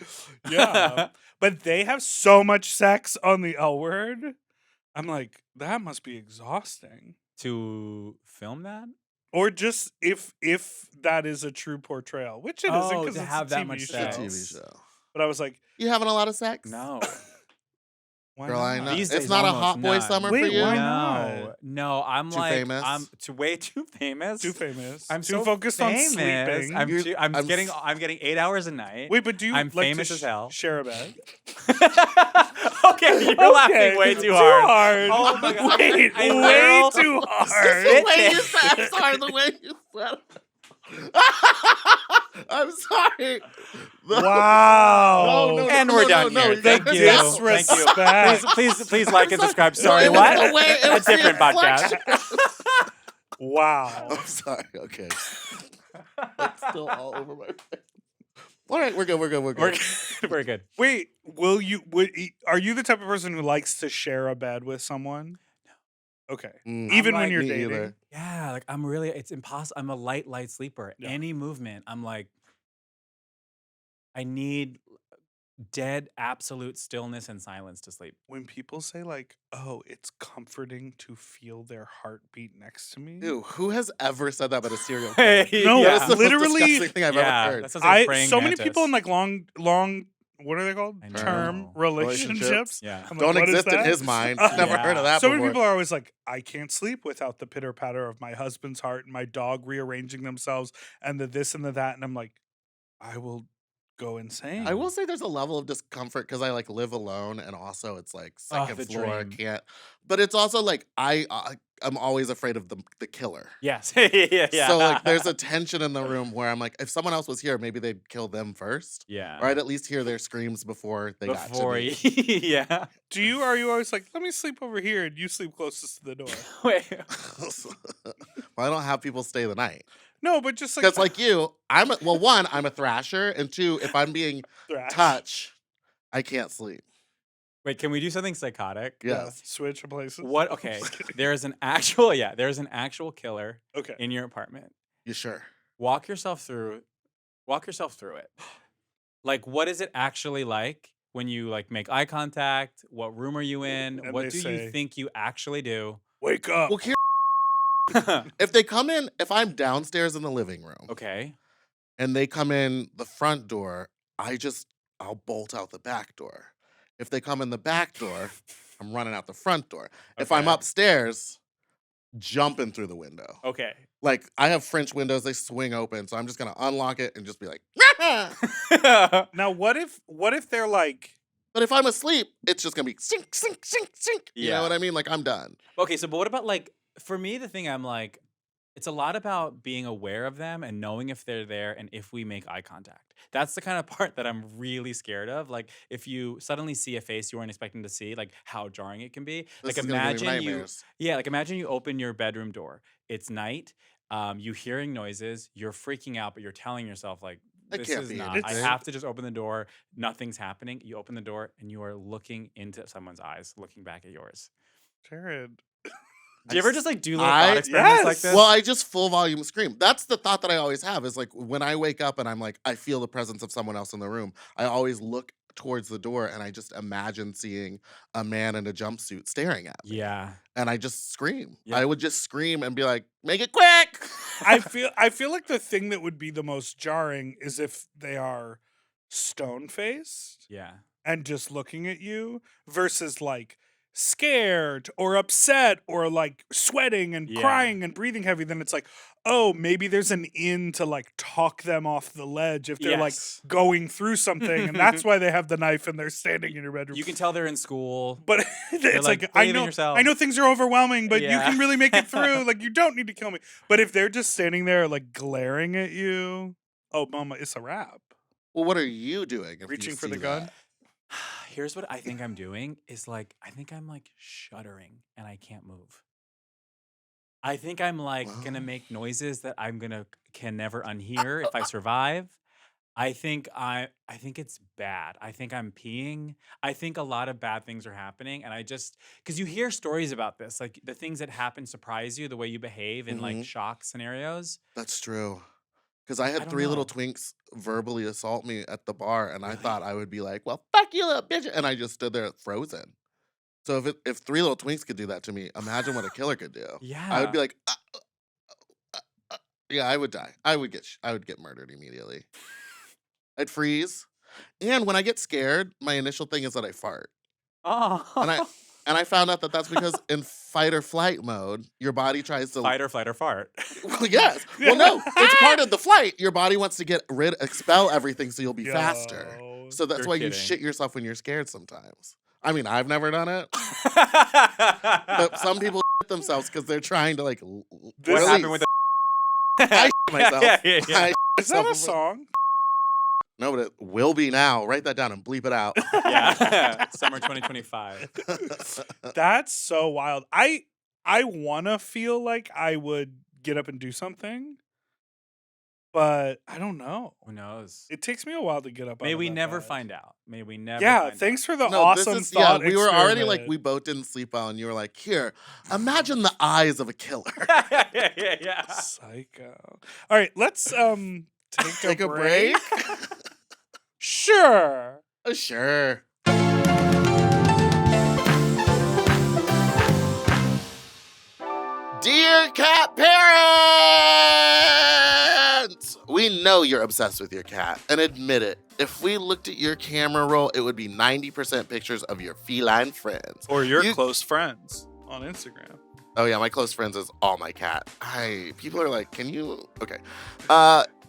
Speaker 2: Yeah. But they have so much sex on the L Word. I'm like, that must be exhausting.
Speaker 3: To film that?
Speaker 2: Or just if that is a true portrayal, which it isn't
Speaker 3: Oh,
Speaker 2: because
Speaker 3: to
Speaker 2: it's
Speaker 3: have
Speaker 2: a
Speaker 3: that
Speaker 2: TV
Speaker 3: much
Speaker 2: show.
Speaker 1: It's a
Speaker 3: sex.
Speaker 1: TV show.
Speaker 2: But I was like,
Speaker 1: You having a lot of sex?
Speaker 3: No.
Speaker 2: why
Speaker 1: Girl,
Speaker 2: not?
Speaker 1: I know.
Speaker 3: These
Speaker 1: It's
Speaker 3: days,
Speaker 1: not a
Speaker 3: almost
Speaker 1: hot boy
Speaker 3: none.
Speaker 1: summer
Speaker 2: Wait,
Speaker 1: for you?
Speaker 2: why
Speaker 3: No,
Speaker 2: not?
Speaker 3: no, I'm
Speaker 1: Too
Speaker 3: like
Speaker 1: famous?
Speaker 3: I'm way too famous.
Speaker 2: Too famous.
Speaker 3: I'm
Speaker 2: too
Speaker 3: so
Speaker 2: focused
Speaker 3: famous.
Speaker 2: on sleeping.
Speaker 3: I'm
Speaker 1: I'm
Speaker 3: getting 8 hours a night.
Speaker 2: Wait, but do you
Speaker 3: I'm
Speaker 2: like
Speaker 3: famous
Speaker 2: to
Speaker 3: as hell.
Speaker 2: share a bed?
Speaker 3: Okay, you're laughing way too hard. Oh my God.
Speaker 2: Wait,
Speaker 3: I
Speaker 2: way
Speaker 3: literal-
Speaker 2: too
Speaker 1: The
Speaker 2: hard.
Speaker 1: way you said, I'm sorry, the way you said it. I'm sorry.
Speaker 2: Wow.
Speaker 1: No,
Speaker 3: And we're done
Speaker 1: no,
Speaker 3: here.
Speaker 1: you
Speaker 3: Thank
Speaker 1: gotta-
Speaker 3: you. Thank you.
Speaker 2: Disrespect.
Speaker 3: Please like and subscribe.
Speaker 1: No,
Speaker 3: Sorry,
Speaker 1: it was
Speaker 3: what?
Speaker 1: the way- it
Speaker 3: A
Speaker 1: was the
Speaker 3: different podcast.
Speaker 1: inflection.
Speaker 2: Wow.
Speaker 1: I'm sorry. Okay. It's still all over my face. All right, we're good.
Speaker 3: We're good.
Speaker 2: Wait, are you the type of person who likes to share a bed with someone? No. Okay. Even when
Speaker 3: like-
Speaker 2: you're
Speaker 1: Me
Speaker 2: dating.
Speaker 1: either.
Speaker 3: Yeah, like it's impossible. I'm a light sleeper.
Speaker 2: Yeah.
Speaker 3: Any movement, I'm like, I need dead, absolute stillness and silence to sleep.
Speaker 2: When people say like, "Oh, it's comforting to feel their heartbeat next to me,"
Speaker 1: Ew, who has ever said that about a serial killer?
Speaker 2: No,
Speaker 1: That is the most
Speaker 2: literally-
Speaker 1: disgusting thing I've ever heard.
Speaker 3: That sounds like a praying
Speaker 2: so many people in
Speaker 3: mantis.
Speaker 2: like long, what are they called?
Speaker 3: I
Speaker 2: Term
Speaker 3: know.
Speaker 2: relationships.
Speaker 3: Yeah.
Speaker 2: I'm like,
Speaker 1: Don't
Speaker 2: "What is
Speaker 1: exist in
Speaker 2: that?"
Speaker 1: his mind. Never heard of that
Speaker 2: So
Speaker 1: before.
Speaker 2: many people are always like, I can't sleep without the pitter patter of my husband's heart and my dog rearranging themselves and the this and the that. And I'm like, I will go insane.
Speaker 1: I will say there's a level of discomfort because I like live alone, and also it's like second
Speaker 3: the
Speaker 1: floor. I
Speaker 3: dream.
Speaker 1: can't. But it's also like I'm always afraid of the killer.
Speaker 3: Yes. Yeah.
Speaker 1: So like there's a tension in the room where I'm like, if someone else was here, maybe they'd kill them first,
Speaker 3: Yeah.
Speaker 1: or I'd at least hear their screams before they got to
Speaker 3: Before
Speaker 1: me.
Speaker 3: yeah.
Speaker 2: Are you always like, let me sleep over here and you sleep closest to the door?
Speaker 3: Wait.
Speaker 1: Well, I don't have people stay the night
Speaker 2: No, but just like,
Speaker 1: because like you, one, I'm a thrasher, and two, if I'm being
Speaker 2: thrash.
Speaker 1: touched, I can't sleep.
Speaker 3: Wait, can we do something psychotic?
Speaker 1: Yes.
Speaker 2: Switch places.
Speaker 3: What? Okay. There's an actual killer
Speaker 2: Okay.
Speaker 3: in your apartment.
Speaker 1: You sure?
Speaker 3: Walk yourself through it. Like, what is it actually like when you like make eye contact? What room are you in?
Speaker 2: And
Speaker 3: What
Speaker 2: they
Speaker 3: do
Speaker 2: say-
Speaker 3: you think you actually do?
Speaker 2: Wake up.
Speaker 1: Well, here, if they come in, if I'm downstairs in the living room,
Speaker 3: Okay.
Speaker 1: and they come in the front door, I'll bolt out the back door. If they come in the back door, I'm running out the front door. If I'm
Speaker 3: Okay.
Speaker 1: upstairs, jumping through the window.
Speaker 3: Okay.
Speaker 1: Like I have French windows, they swing open, so I'm just gonna unlock it and just be like,
Speaker 2: Now, what if they're like,
Speaker 1: but if I'm asleep, it's just gonna be sink, sink, sink, sink. You know
Speaker 3: Yeah.
Speaker 1: what I mean? Like I'm done.
Speaker 3: Okay, so but what about like for me the thing I'm like it's a lot about being aware of them and knowing if they're there and if we make eye contact. That's the kind of part that I'm really scared of. Like if you suddenly see a face you weren't expecting to see, like how jarring it can be.
Speaker 1: This
Speaker 3: Like
Speaker 1: is gonna give me
Speaker 3: imagine you
Speaker 1: nightmares.
Speaker 3: Yeah, like imagine you open your bedroom door. It's night. You hearing noises, you're freaking out, but you're telling yourself like
Speaker 1: That
Speaker 3: this
Speaker 1: can't
Speaker 3: is
Speaker 1: be
Speaker 3: not. I
Speaker 1: anything.
Speaker 3: have to just open the door. Nothing's happening. You open the door and you are looking into someone's eyes, looking back at yours.
Speaker 2: Jared?
Speaker 3: Do you ever just like do little
Speaker 1: I-
Speaker 3: thought experiments like
Speaker 2: Yes.
Speaker 3: this?
Speaker 1: Well, I just full volume scream. That's the thought that I always have is like when I wake up and I'm like, I feel the presence of someone else in the room, I always look towards the door and I just imagine seeing a man in a jumpsuit staring at me.
Speaker 3: Yeah.
Speaker 1: And I just scream.
Speaker 3: Yeah.
Speaker 1: I would just scream and be like, make it quick.
Speaker 2: I feel like the thing that would be the most jarring is if they are stone faced
Speaker 3: Yeah.
Speaker 2: and just looking at you versus like scared or upset or like sweating and
Speaker 3: Yeah.
Speaker 2: crying and breathing heavy. Then it's like, oh, maybe there's an in to like talk them off the ledge if they're like
Speaker 3: Yes.
Speaker 2: going through something, and that's why they have the knife and they're standing in your bedroom.
Speaker 3: You can tell they're in school.
Speaker 2: But it's
Speaker 3: like,
Speaker 2: like,
Speaker 3: believe in yourself.
Speaker 2: I know things are overwhelming, but you
Speaker 3: Yeah.
Speaker 2: can really make it through. Like, you don't need to kill me. But if they're just standing there, like, glaring at you, oh, mama, it's a wrap.
Speaker 1: Well, what are you doing? If you
Speaker 2: Reaching for
Speaker 1: see
Speaker 2: the gun?
Speaker 1: that?
Speaker 3: Here's what I think I'm doing is like I think I'm like shuddering and I can't move. I think I'm like gonna
Speaker 1: Wow.
Speaker 3: make noises that can never unhear if I survive. I think it's bad. I think I'm peeing. I think a lot of bad things are happening, and because you hear stories about this, like the things that happen surprise you, the way you behave in like
Speaker 1: Mhm.
Speaker 3: shock scenarios.
Speaker 1: That's true. Because I had
Speaker 3: don't
Speaker 1: 3 little
Speaker 3: know.
Speaker 1: twinks verbally assault me at the bar, and I
Speaker 3: Really?
Speaker 1: thought I would be like, well, fuck you, little bitch. And I just stood there frozen. So if 3 little twinks could do that to me, imagine what a killer could do. I would be
Speaker 3: Yeah.
Speaker 1: like, yeah, I would die. I would get murdered immediately. I'd freeze. And when I get scared, my initial thing is that I fart.
Speaker 3: Oh.
Speaker 1: And I found out that that's because in fight or flight mode, your body tries to
Speaker 3: Fight or flight or fart.
Speaker 1: Well, yes. Well, no, it's part of the flight. Your body wants to expel everything so you'll be faster.
Speaker 2: Yo.
Speaker 1: So that's
Speaker 3: You're
Speaker 1: why you
Speaker 3: kidding.
Speaker 1: shit yourself when you're scared sometimes. I mean, I've never done it, but some people shit themselves because they're trying to like.
Speaker 3: What
Speaker 2: This
Speaker 3: happened with the
Speaker 1: I shit myself.
Speaker 3: Yeah.
Speaker 1: I shit
Speaker 2: Is that a
Speaker 1: myself.
Speaker 2: song?
Speaker 1: No, but it will be now. Write that down and bleep it out.
Speaker 3: Yeah. Summer 2025.
Speaker 2: That's so wild. I want to feel like I would get up and do something, but I don't know.
Speaker 3: Who knows?
Speaker 2: It takes me a while to get up.
Speaker 3: May
Speaker 2: out of
Speaker 3: we
Speaker 2: that
Speaker 3: never
Speaker 2: bed.
Speaker 3: find out. May we never
Speaker 2: Yeah,
Speaker 3: find
Speaker 2: thanks
Speaker 3: out.
Speaker 2: for the
Speaker 1: No,
Speaker 2: awesome
Speaker 1: this is
Speaker 2: thought.
Speaker 1: we were already like
Speaker 2: experiment.
Speaker 1: we both didn't sleep well, and you were like, "Here, imagine the eyes of a killer."
Speaker 3: yeah.
Speaker 2: Psycho. All right, let's take
Speaker 1: Take
Speaker 2: a
Speaker 1: a
Speaker 2: break.
Speaker 1: break.
Speaker 2: Sure.
Speaker 1: Sure. Dear cat parents! We know you're obsessed with your cat, and admit it. If we looked at your camera roll, it would be 90% pictures of your feline friends.
Speaker 2: Or your close friends on Instagram.
Speaker 1: Oh yeah, my close friends is all my cat. People are like, can you? Okay.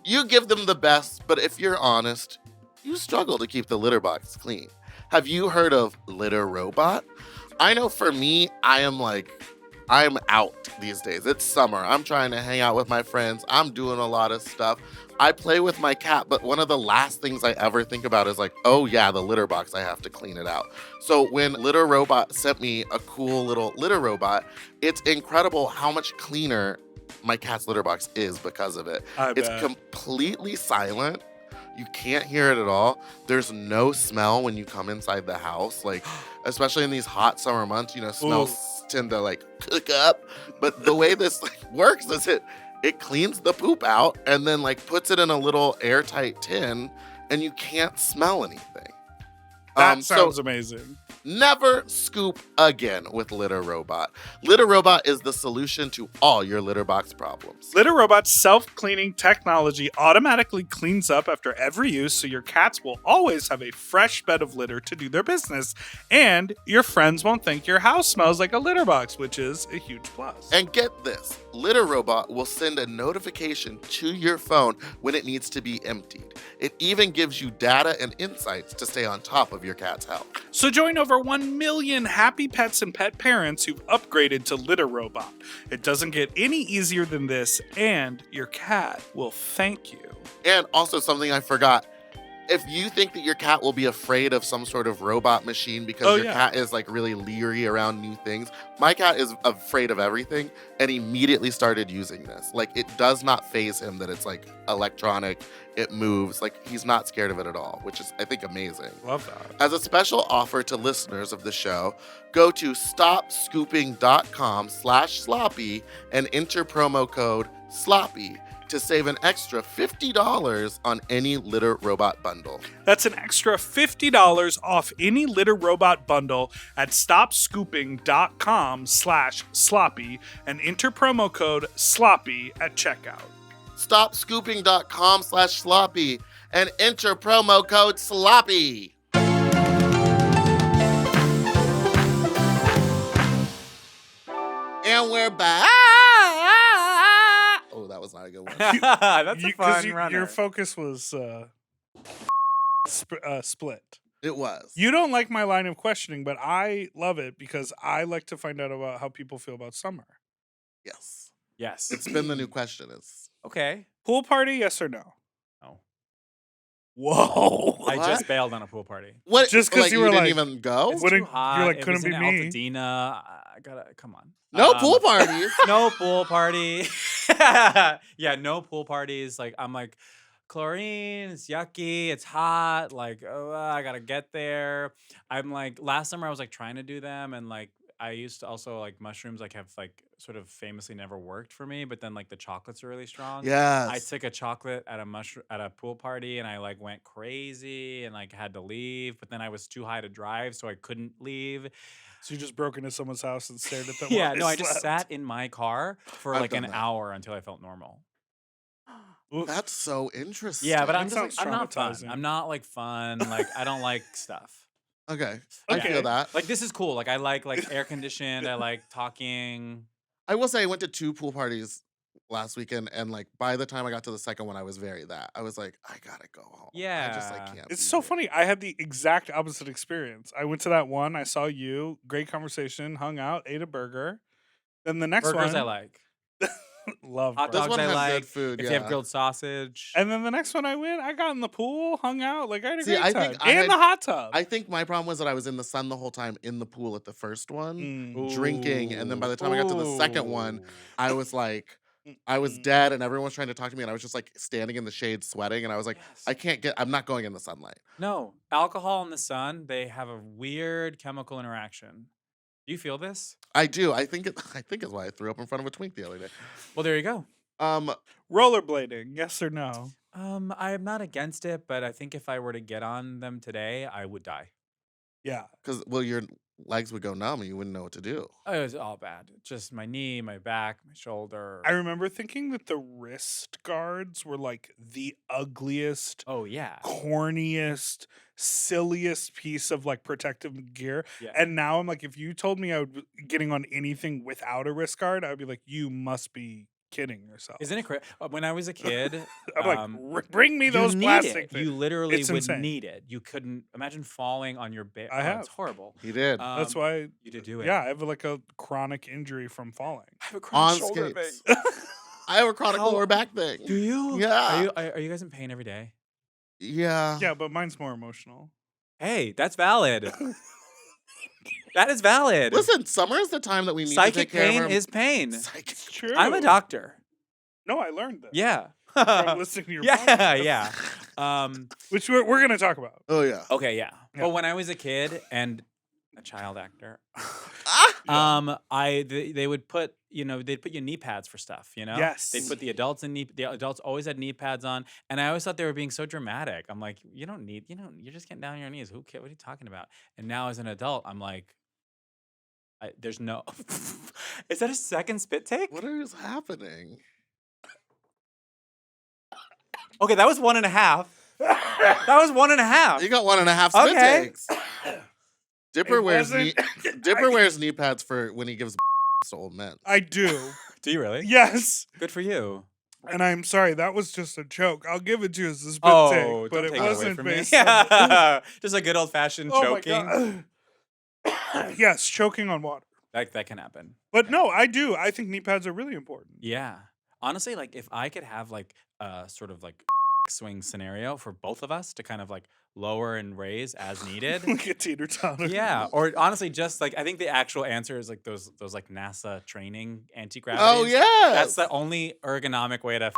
Speaker 1: You give them the best, but if you're honest, you struggle to keep the litter box clean. Have you heard of Litter Robot? I know for me, I'm out these days. It's summer. I'm trying to hang out with my friends. I'm doing a lot of stuff. I play with my cat, but one of the last things I ever think about is like, oh yeah, the litter box, I have to clean it out. So when Litter Robot sent me a cool little litter robot, it's incredible how much cleaner my cat's litter box is because of it. It's completely silent. You can't hear it at all. There's no smell when you come inside the house. Like, especially in these hot summer months, smells tend to cook up. But the way this works is it cleans the poop out and then puts it in a little airtight tin, and you can't smell anything.
Speaker 2: That sounds amazing.
Speaker 1: Never scoop again with Litter Robot. Litter Robot is the solution to all your litter box problems.
Speaker 2: Litter Robot's self-cleaning technology automatically cleans up after every use, so your cats will always have a fresh bed of litter to do their business. And your friends won't think your house smells like a litter box, which is a huge plus.
Speaker 1: And get this, Litter Robot will send a notification to your phone when it needs to be emptied. It even gives you data and insights to stay on top of your cat's health.
Speaker 2: So join over 1 million happy pets and pet parents who've upgraded to Litter Robot. It doesn't get any easier than this, and your cat will thank you.
Speaker 1: And also something I forgot. If you think that your cat will be afraid of some sort of robot machine because your cat is really leery around new things, my cat is afraid of everything and immediately started using this. It does not faze him that it's electronic, it moves. He's not scared of it at all, which is, I think, amazing.
Speaker 2: Love that.
Speaker 1: As a special offer to listeners of the show, go to stopscooping.com/sloppy and enter promo code SLOPPY to save an extra $50 on any Litter Robot bundle.
Speaker 2: That's an extra $50 off any Litter Robot bundle at stopscooping.com/sloppy and enter promo code SLOPPY at checkout.
Speaker 1: Stopscooping.com/sloppy and enter promo code SLOPPY. And we're back. Oh, that was not a good one.
Speaker 3: That's a fun runner.
Speaker 2: Your focus was split.
Speaker 1: It was.
Speaker 2: You don't like my line of questioning, but I love it because I like to find out about how people feel about summer.
Speaker 1: Yes.
Speaker 3: Yes.
Speaker 1: It's been the new question.
Speaker 3: Okay.
Speaker 2: Pool party, yes or no?
Speaker 3: No.
Speaker 2: Whoa.
Speaker 3: I just bailed on a pool party.
Speaker 1: What?
Speaker 2: Just 'cause you were
Speaker 1: didn't
Speaker 2: like-
Speaker 1: even go?
Speaker 3: It's
Speaker 2: Wouldn't-
Speaker 3: too hot.
Speaker 2: you're like,
Speaker 3: It
Speaker 2: couldn't
Speaker 3: was
Speaker 2: be
Speaker 3: in
Speaker 2: me.
Speaker 3: Altadena. I gotta, come on.
Speaker 1: No pool parties.
Speaker 3: No pool party. Yeah, no pool parties. I'm like, chlorine, it's yucky, it's hot. I gotta get there. I'm last summer I was trying to do them, and I used to also mushrooms have sort of famously never worked for me, but then the chocolates are really strong.
Speaker 1: Yes.
Speaker 3: I took a chocolate at a pool party, and I went crazy and had to leave, but then I was too high to drive, so I couldn't leave.
Speaker 2: So you just broke into someone's house and stared at them.
Speaker 3: Yeah,
Speaker 2: while
Speaker 3: no,
Speaker 2: they
Speaker 3: I just
Speaker 2: slept.
Speaker 3: sat in my car for
Speaker 1: I've done
Speaker 3: an
Speaker 1: that.
Speaker 3: hour until I felt normal.
Speaker 2: Oof.
Speaker 1: That's so interesting.
Speaker 3: Yeah, but
Speaker 2: That
Speaker 3: I'm just
Speaker 2: sounds
Speaker 3: I'm not fun.
Speaker 2: traumatizing.
Speaker 3: I'm not fun. I don't like stuff.
Speaker 1: Okay. I
Speaker 2: Okay.
Speaker 1: feel that.
Speaker 3: This is cool. I like air conditioned. I like talking.
Speaker 1: I will say I went to 2 pool parties last weekend, and by the time I got to the second one, I was I was like, I gotta go home. I just
Speaker 3: Yeah.
Speaker 1: can't.
Speaker 2: It's
Speaker 1: be
Speaker 2: so
Speaker 1: here.
Speaker 2: funny. I had the exact opposite experience. I went to that one. I saw you. Great conversation. Hung out. Ate a burger. Then the next
Speaker 3: Burgers
Speaker 2: one.
Speaker 3: I like.
Speaker 2: Love
Speaker 3: Hot
Speaker 1: This
Speaker 2: burgers.
Speaker 3: dogs
Speaker 1: one
Speaker 3: I
Speaker 1: has
Speaker 3: like.
Speaker 1: good food.
Speaker 3: If
Speaker 1: yeah.
Speaker 3: you have grilled sausage.
Speaker 2: And then the next one I went, I got in the pool, hung out. I had a
Speaker 1: See,
Speaker 2: great
Speaker 1: I
Speaker 2: time.
Speaker 1: think I
Speaker 2: And
Speaker 1: had-
Speaker 2: the hot tub.
Speaker 1: I think my problem was that I was in the sun the whole time in the pool at the first one,
Speaker 2: Mm.
Speaker 1: drinking, and then by the time I got to the second one,
Speaker 3: Ooh.
Speaker 1: I was I was dead, and everyone was trying to talk to me, and I was just standing in the shade sweating, and I was like,
Speaker 3: Yes.
Speaker 1: I'm not going in the sunlight.
Speaker 3: No, alcohol and the sun, they have a weird chemical interaction. Do you feel this?
Speaker 1: I do. I think it's why I threw up in front of a twink the other day.
Speaker 3: Well, there you go.
Speaker 1: Um,
Speaker 2: Rollerblading, yes or no?
Speaker 3: I'm not against it, but I think if I were to get on them today, I would die.
Speaker 2: Yeah.
Speaker 1: because your legs would go numb and you wouldn't know what to do.
Speaker 3: Oh, it was all bad. Just my knee, my back, my shoulder.
Speaker 2: I remember thinking that the wrist guards were like the ugliest,
Speaker 3: Oh yeah.
Speaker 2: corniest, silliest piece of like protective gear.
Speaker 3: Yeah.
Speaker 2: And now I'm like, if you told me I would be getting on anything without a wrist guard, I would be like, you must be kidding yourself.
Speaker 3: Isn't it crazy? When I was a kid,
Speaker 2: I'm like, bring me
Speaker 3: you
Speaker 2: those
Speaker 3: need
Speaker 2: plastic
Speaker 3: it.
Speaker 2: things.
Speaker 3: You literally
Speaker 2: It's
Speaker 3: would
Speaker 2: insane.
Speaker 3: need it. You couldn't imagine falling on your bed.
Speaker 2: I have.
Speaker 3: It's horrible.
Speaker 1: He did.
Speaker 2: That's why.
Speaker 3: You did do it.
Speaker 2: Yeah, I have like a chronic injury from falling.
Speaker 3: I have a chronic
Speaker 1: On
Speaker 3: shoulder
Speaker 1: skates.
Speaker 3: thing.
Speaker 1: I have a chronic
Speaker 3: How-
Speaker 1: lower back thing.
Speaker 3: Do you?
Speaker 1: Yeah.
Speaker 3: Are you guys in pain every day?
Speaker 1: Yeah.
Speaker 2: Yeah, but mine's more emotional.
Speaker 3: Hey, that's valid. That is valid.
Speaker 1: Listen, summer is the time that we need to
Speaker 3: Psychic
Speaker 1: take care
Speaker 3: pain
Speaker 1: of our...
Speaker 3: is pain.
Speaker 1: Psychic.
Speaker 2: True.
Speaker 3: I'm a doctor.
Speaker 2: No, I learned that.
Speaker 3: Yeah.
Speaker 2: From listening to your
Speaker 3: Yeah,
Speaker 2: podcast,
Speaker 3: yeah.
Speaker 2: which we're going to talk about.
Speaker 1: Oh, yeah.
Speaker 3: Okay, yeah.
Speaker 2: Yeah.
Speaker 3: Well, when I was a kid and a child actor,
Speaker 1: Ah!
Speaker 3: they would put, they'd put you knee pads for stuff,
Speaker 2: Yes.
Speaker 3: They'd put the adults the adults always had knee pads on, and I always thought they were being so dramatic. I'm like, you don't need, you're just getting down on your knees. Who cares? What are you talking about? And now as an adult, I'm like, there's no. Is that a second spit take?
Speaker 1: What is happening?
Speaker 3: Okay, that was 1.5. That was 1.5.
Speaker 1: You got 1.5 spit
Speaker 3: Okay.
Speaker 1: takes. Dipper
Speaker 2: It
Speaker 1: wears knee.
Speaker 2: wasn't-
Speaker 1: Dipper wears knee pads for when he gives to old men.
Speaker 2: I do.
Speaker 3: Do you really?
Speaker 2: Yes.
Speaker 3: Good for you.
Speaker 2: And I'm sorry, that was just a joke. I'll give it to you as a spit
Speaker 3: Oh,
Speaker 2: take, but
Speaker 3: don't
Speaker 2: it
Speaker 3: take it away
Speaker 2: wasn't
Speaker 3: from me.
Speaker 2: based on
Speaker 3: Yeah. Just a good old fashioned
Speaker 2: Oh
Speaker 3: choking.
Speaker 2: my God. Yes, choking on water.
Speaker 3: That can happen.
Speaker 2: But no, I do. I think knee pads are really important.
Speaker 3: Yeah. Honestly, like if I could have like a sort of like swing scenario for both of us to kind of like lower and raise as needed.
Speaker 2: Like a teeter totter.
Speaker 3: Yeah. Or honestly, just like I think the actual answer is like those like NASA training anti-gravity.
Speaker 1: Oh, yeah.
Speaker 3: That's the only ergonomic way to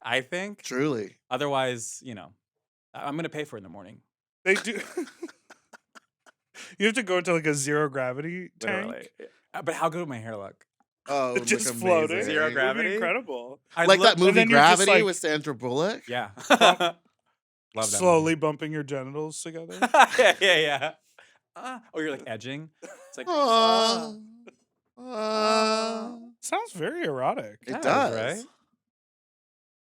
Speaker 3: I think.
Speaker 1: Truly.
Speaker 3: Otherwise, I'm gonna pay for it in the morning.
Speaker 2: They do. You have to go into like a zero gravity tank.
Speaker 3: Literally. But how good would my hair look?
Speaker 1: Oh, it would
Speaker 2: Just
Speaker 1: look
Speaker 2: floating.
Speaker 1: amazing.
Speaker 3: Zero
Speaker 2: It would be
Speaker 3: gravity?
Speaker 2: incredible.
Speaker 3: I'd
Speaker 1: Like
Speaker 3: look-
Speaker 1: that movie
Speaker 2: then you're just,
Speaker 1: Gravity
Speaker 2: like-
Speaker 1: with Sandra Bullock.
Speaker 3: Yeah. Love that
Speaker 2: Slowly
Speaker 3: movie.
Speaker 2: bumping your genitals together.
Speaker 3: yeah. Or you're like edging. It's like
Speaker 1: Aww.
Speaker 2: Sounds very erotic.
Speaker 1: It
Speaker 3: does,
Speaker 1: does.
Speaker 3: right?